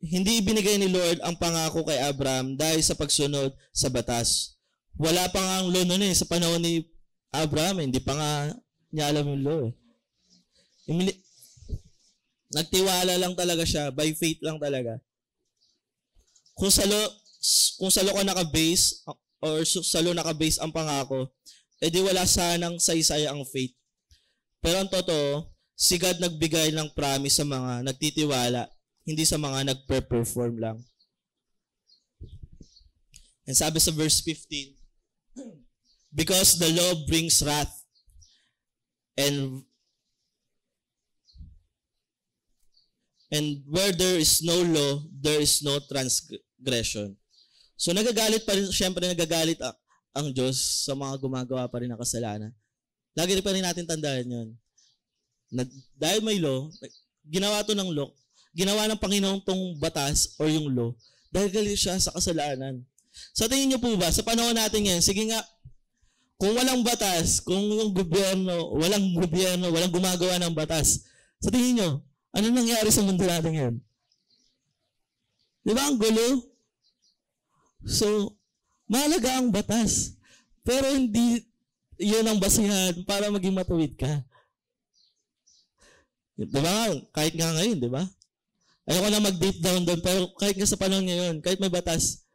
Hindi ibinigay ni Lord ang pangako kay Abraham dahil sa pagsunod sa batas. Wala pa nga ang law noon sa panahon Abraham, hindi pa nga niya alam yung law eh. Nagtiwala lang talaga siya, by faith lang talaga. Kung sa law ka naka-base, or sa law naka-base ang pangako, edi wala sanang saysay ang faith. Pero ang totoo, si God nagbigay ng promise sa mga nagtitiwala, hindi sa mga nagpe-perform lang. And sabi sa verse 15, because the law brings wrath, and where there is no law, there is no transgression. So nagagalit pa rin, syempre nagagalit ang Diyos sa mga gumagawa pa rin ng kasalanan. Lagi pa rin natin tandaan yun. Dahil may law, ginawa to ng law, ginawa ng Panginoon tong batas or yung law, dahil galit siya sa kasalanan. Sa tingin niyo po ba, sa panahon natin yan, sige nga, kung walang batas, kung yung walang gumagawa ng batas, sa tingin niyo, ano nangyari sa mundo natin ngayon? Di ba ang gulo? So, mahalaga ang batas. Pero hindi yun ang basihan para maging matuwid ka. Di ba? Kahit nga ngayon, di ba? Ayoko na mag-deep down doon, pero kahit nga sa panahon ngayon, kahit may batas,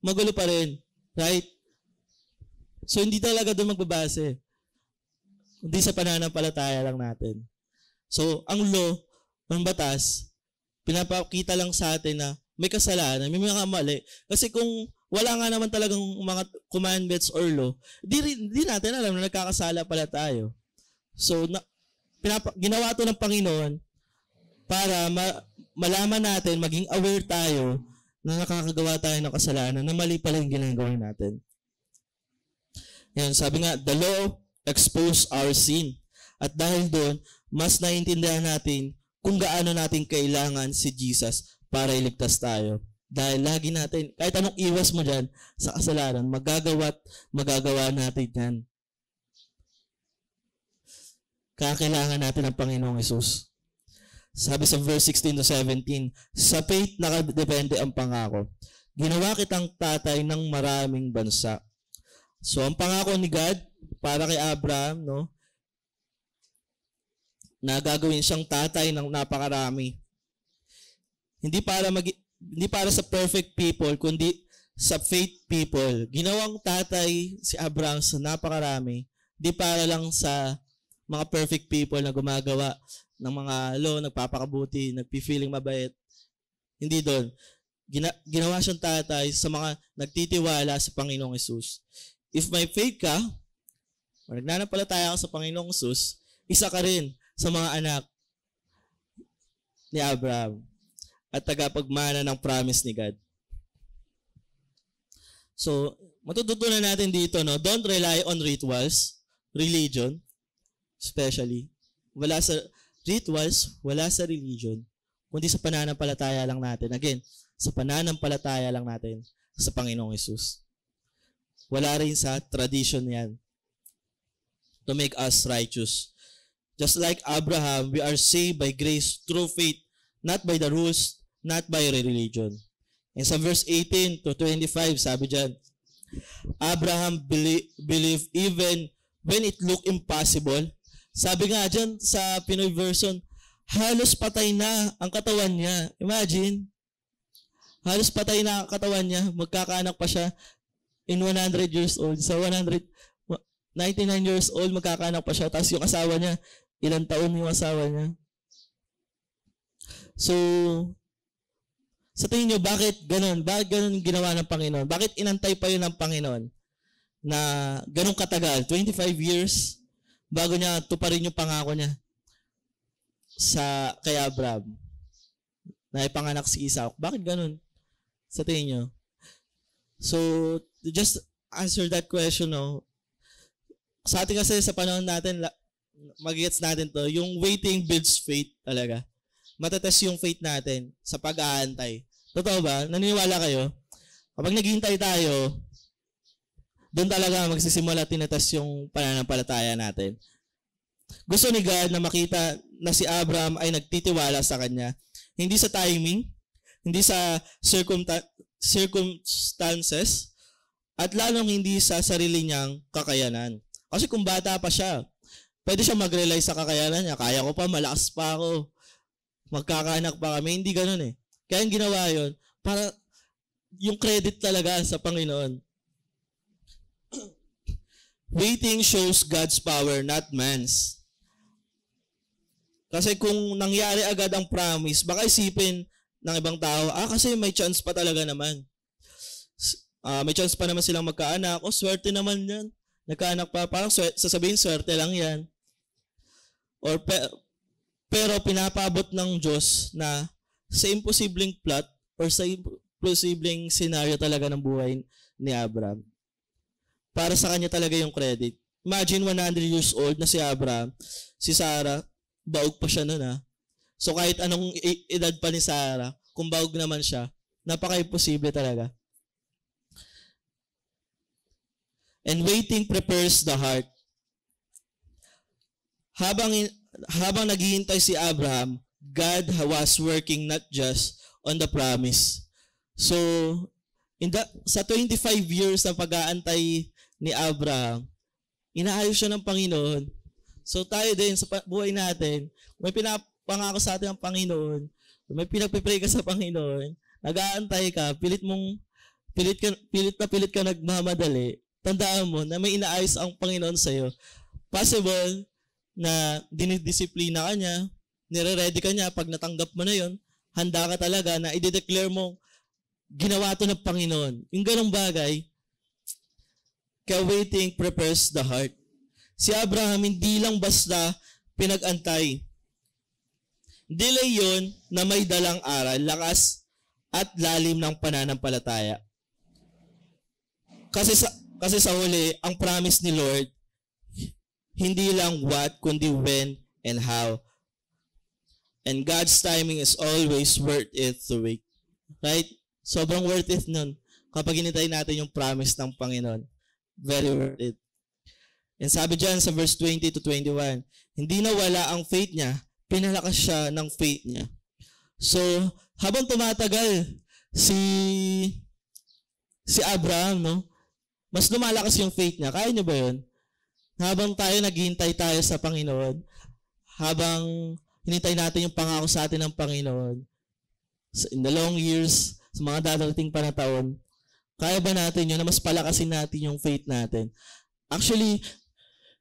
magulo pa rin. Right? So, hindi talaga doon magbabase. Hindi sa pananampalataya lang natin. So, ang law, ang batas, pinapakita lang sa atin na may kasalanan, may mga mali. Kasi kung wala nga naman talagang mga commandments or law, di natin alam na nagkakasala pala tayo. So, ginawa ito ng Panginoon para malaman natin, maging aware tayo na nakakagawa tayo ng kasalanan, na mali pala yung ginagawa natin. Yan, sabi nga, the law exposed our sin. At dahil doon, mas naiintindihan natin kung gaano natin kailangan si Jesus para iligtas tayo. Dahil lagi natin, kahit anong iwas mo dyan sa kasalanan, magagawa natin yan. Kailangan natin ang Panginoong Hesus. Sabi sa verse 16 to 17, sa faith nakadepende ang pangako. Ginawa kitang tatay ng maraming bansa. So, ang pangako ni God para kay Abraham, no, na gagawin siyang tatay ng napakarami. Hindi para sa perfect people, kundi sa faith people. Ginawang tatay si Abraham sa napakarami, hindi para lang sa mga perfect people na gumagawa ng mga law, nagpapakabuti, nagpi-feeling mabait. Hindi doon. Ginawa siyang tatay sa mga nagtitiwala sa Panginoong Hesus. If may faith ka, o nagnanampalataya ka sa Panginoong Hesus, isa ka rin sa mga anak ni Abraham at tagapagmana ng promise ni God. So, matututunan natin dito, no, don't rely on rituals, religion, especially. Wala sa rituals, wala sa religion, kundi sa pananampalataya lang natin. Again, sa pananampalataya lang natin sa Panginoong Hesus. Wala rin sa tradition yan to make us righteous. Just like Abraham, we are saved by grace through faith, not by the rules, not by religion. And sa verse 18 to 25, sabi dyan, Abraham believed even when it looked impossible. Sabi nga dyan sa Pinoy version, halos patay na ang katawan niya. Imagine, halos patay na ang katawan niya, magkakaanak pa siya in 100 years old. Sa 99 years old, magkakaanak pa siya. Tapos yung asawa niya, ilang taon yung asawa niya. So, sa tingin nyo, bakit ganun? Bakit ganun ginawa ng Panginoon? Bakit inantay pa yun ng Panginoon na ganun katagal? 25 years bago niya tuparin yung pangako niya kay Abraham na ipanganak si Isaac. Bakit ganun? Sa tingin nyo? So, to just answer that question, no? Sa atin kasi sa panahon natin, mag-gets natin to, yung waiting builds faith talaga. Matatest yung faith natin sa pag-aantay. Totoo ba? Naniniwala kayo? Kapag naghihintay tayo, doon talaga magsisimula tinatest yung pananampalataya natin. Gusto ni God na makita na si Abraham ay nagtitiwala sa kanya. Hindi sa timing, hindi sa circumstances, at lalong hindi sa sarili niyang kakayanan. Kasi kung bata pa siya, pwede siya mag-rely sa kakayanan niya. Kaya ko pa, malakas pa ako. Magkakaanak pa kami. Hindi ganun eh. Kaya yung ginawa yun, para yung credit talaga sa Panginoon. Waiting shows God's power, not man's. Kasi kung nangyari agad ang promise, baka isipin ng ibang tao, kasi may chance pa talaga naman. May chance pa naman silang magkaanak. Swerte naman yan. Nagkaanak pa. Parang sasabihin, swerte lang yan. Pero pinapabot ng Diyos na sa imposibleng plot or sa imposibleng scenario talaga ng buhay ni Abraham, para sa kanya talaga yung credit. Imagine 100 years old na si Abraham, si Sarah, baog pa siya nun . So kahit anong edad pa ni Sarah, kung baog naman siya, napaka-imposible talaga. And waiting prepares the heart. Habang naghihintay si Abraham, God was working not just on the promise. So, sa 25 years na pag-aantay ni Abraham, inaayos siya ng Panginoon. So tayo din sa buhay natin, may pinapangako sa atin ang Panginoon, may pinagpipray ka sa Panginoon, nag-aantay ka, pilit ka nagmamadali, tandaan mo na may inaayos ang Panginoon sa'yo. Possible na dinidisiplina ka niya, nire-ready ka niya, pag natanggap mo na yon, handa ka talaga na i-declare mo, ginawa to ng Panginoon. Yung ganong bagay, kaya waiting prepares the heart. Si Abraham hindi lang basta pinag-antay. Delay yon na may dalang aral, lakas at lalim ng pananampalataya. Kasi sa huli, ang promise ni Lord, hindi lang what, kundi when and how. And God's timing is always worth it to wait. Right? Sobrang worth it nun kapag hinintay natin yung promise ng Panginoon. Very worth it. And sabi dyan sa verse 20 to 21, hindi na wala ang faith niya, pinalakas siya ng faith niya. So, habang tumatagal si Abraham, no, mas lumalakas yung faith niya. Kaya niyo ba yun? Habang tayo naghihintay tayo sa Panginoon, habang hinintay natin yung pangako sa atin ng Panginoon, in the long years, sa mga dadating panahon, kaya ba natin yun na mas palakasin natin yung faith natin? Actually,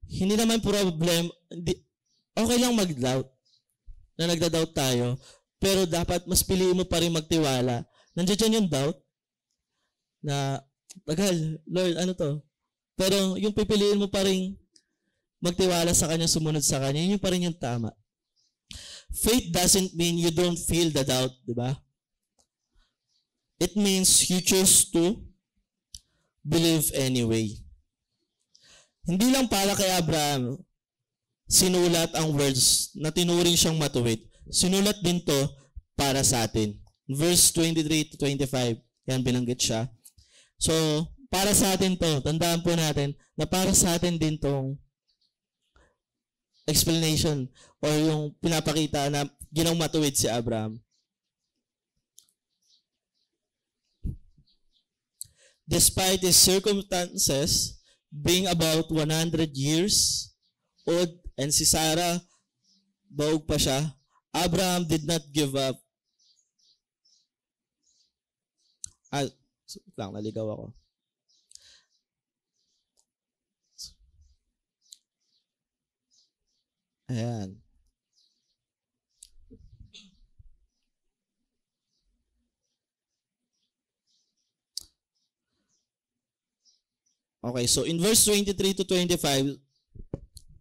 hindi naman problem, okay lang mag-doubt, na nagda-doubt tayo, pero dapat mas piliin mo pa rin magtiwala. Nandiyan dyan yung doubt, na, tagal, Lord, ano to? Pero yung pipiliin mo pa rin magtiwala sa Kanya, sumunod sa Kanya, yun pa rin yung tama. Faith doesn't mean you don't feel the doubt, di ba? It means you choose to believe anyway. Hindi lang para kay Abraham sinulat ang words na tinuring siyang matuwid. Sinulat din to para sa atin. Verse 23 to 25, yan binanggit siya. So, para sa atin to, tandaan po natin na para sa atin din tong explanation or yung pinapakita na ginawang matuwid si Abraham. Despite his circumstances being about 100 years old and si Sarah, baog pa siya, Abraham did not give up. Naligaw ako. Ayan. Okay, so in verse 23 to 25,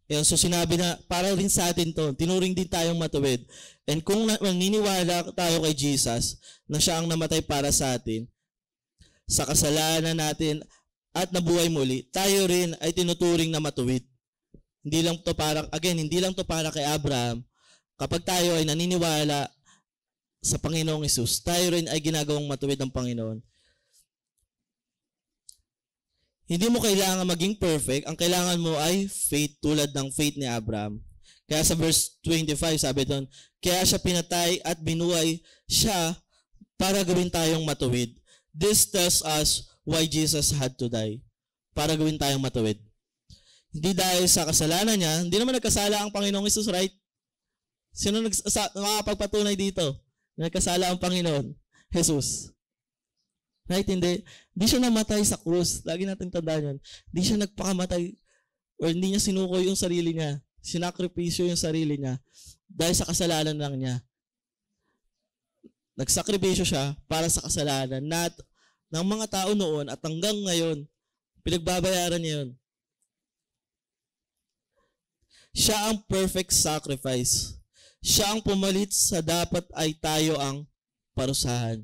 yun, so sinabi na, para rin sa atin to, tinuring din tayong matuwid. And kung naniniwala tayo kay Jesus, na siya ang namatay para sa atin, sa kasalanan natin, at nabuhay muli, tayo rin ay tinuturing na matuwid. Hindi lang to para kay Abraham. Kapag tayo ay naniniwala sa Panginoong Hesus, tayo rin ay ginagawang matuwid ng Panginoon. Hindi mo kailangan maging perfect. Ang kailangan mo ay faith, tulad ng faith ni Abraham. Kaya sa verse 25, sabi doon, kaya siya pinatay at binuhay siya para gawin tayong matuwid. This tells us why Jesus had to die. Para gawin tayong matuwid. Hindi dahil sa kasalanan niya, hindi naman nagkasala ang Panginoong Hesus, right? Sino makakapagpatunay dito? Nagkasala ang Panginoon Hesus. Right? Hindi siya namatay sa krus. Lagi natin tandaan yan. Hindi siya nagpakamatay or hindi niya sinuko yung sarili niya. Sinakripisyo yung sarili niya dahil sa kasalanan lang niya. Nagsakripisyo siya para sa kasalanan ng mga tao noon at hanggang ngayon, pinagbabayaran niya yun. Siya ang perfect sacrifice. Siya ang pumalit sa dapat ay tayo ang parusahan.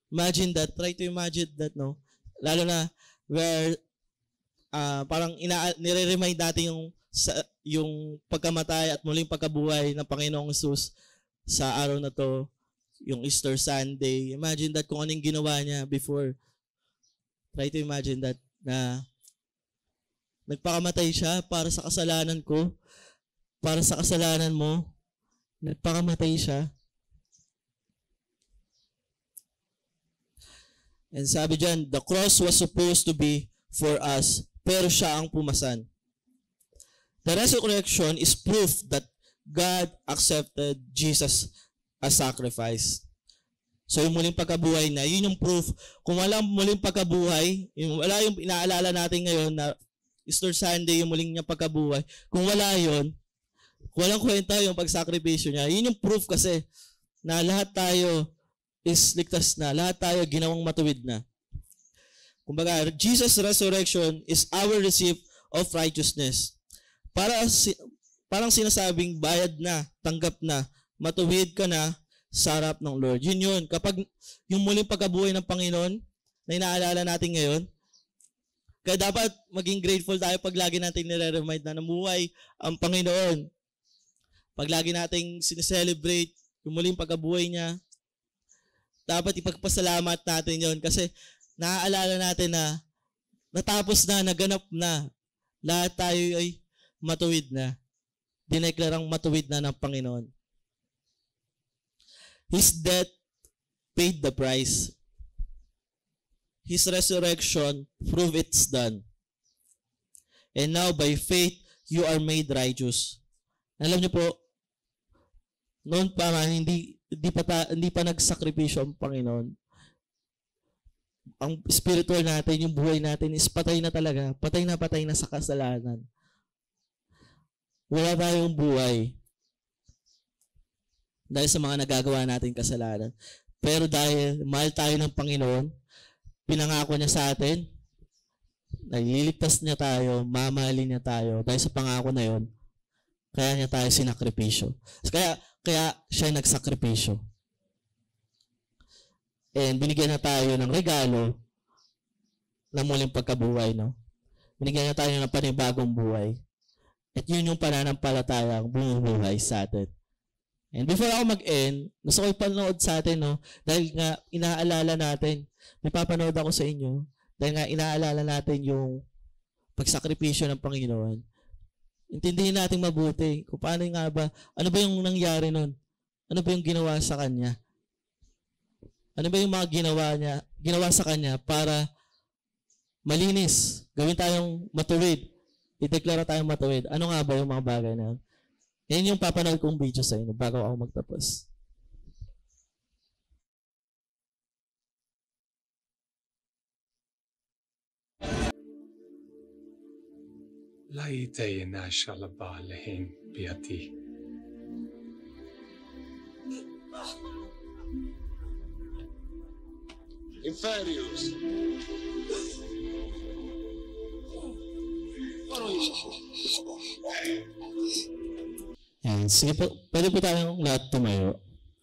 Imagine that. Try to imagine that, no? Lalo na where parang nire-remind natin yung pagkamatay at muling pagkabuhay ng Panginoong Hesus sa araw na to, yung Easter Sunday. Imagine that kung anong ginawa niya before. Try to imagine that na nagpakamatay siya para sa kasalanan ko, para sa kasalanan mo. Nagpakamatay siya. And sabi dyan, the cross was supposed to be for us, pero siya ang pumasan. The resurrection is proof that God accepted Jesus as sacrifice. So yung muling pagkabuhay na, yun yung proof. Kung wala muling pagkabuhay, wala yung inaalala natin ngayon na Easter Sunday, yung muling niya pagkabuhay, kung wala yun, walang kwenta yung pagsakripisyo niya. Yun yung proof kasi na lahat tayo is ligtas na. Lahat tayo ginawang matuwid na. Kumbaga, Jesus' resurrection is our receipt of righteousness. Parang sinasabing bayad na, tanggap na, matuwid ka na sa harap ng Lord. Yun yun. Kapag yung muling pagkabuhay ng Panginoon na inaalala natin ngayon, kaya dapat maging grateful tayo pag lagi natin nire-remind na namuhay ang Panginoon. Pag lagi nating sineselebrate yung muling pagkabuhay niya, dapat ipagpasalamat natin yon kasi naaalala natin na natapos na, naganap na. Lahat tayo ay matuwid na. Dineklarang matuwid na ng Panginoon. His death paid the price. His resurrection proved it's done. And now by faith, you are made righteous. Alam niyo po, noon pa man, hindi pa nagsakripisyo ang Panginoon. Ang spiritual natin, yung buhay natin is patay na talaga. Patay na sa kasalanan. Wala tayong buhay dahil sa mga nagagawa natin kasalanan. Pero dahil mahal tayo ng Panginoon, pinangako niya sa atin, naliligtas niya tayo, mamahalin niya tayo. Dahil sa pangako na yon, kaya niya tayo sinakripisyo. Kaya siya nagsakripisyo. And binigyan na tayo ng regalo ng muling pagkabuhay, no? Binigyan na tayo ng panibagong buhay. At yun yung pananampalatayang bumubuhay sa atin. And before ako mag-end, gusto ko ipanood sa atin, no? Dahil nga inaalala natin, may papanood ako sa inyo, dahil nga inaalala natin yung pagsakripisyo ng Panginoon. Intindihin natin mabuti kung paano nga ba, ano ba yung nangyari nun? Ano ba yung ginawa sa Kanya? Ano ba yung mga ginawa sa Kanya para malinis, gawin tayong matuwid, ideklara tayong matuwid. Ano nga ba yung mga bagay na yun? Yan yung papanood kong video sa inyo bago ako magtapos. Laite na shalabalehin piati. Inferiors. Yan. Sige po, pwede po tayong lahat tumayo.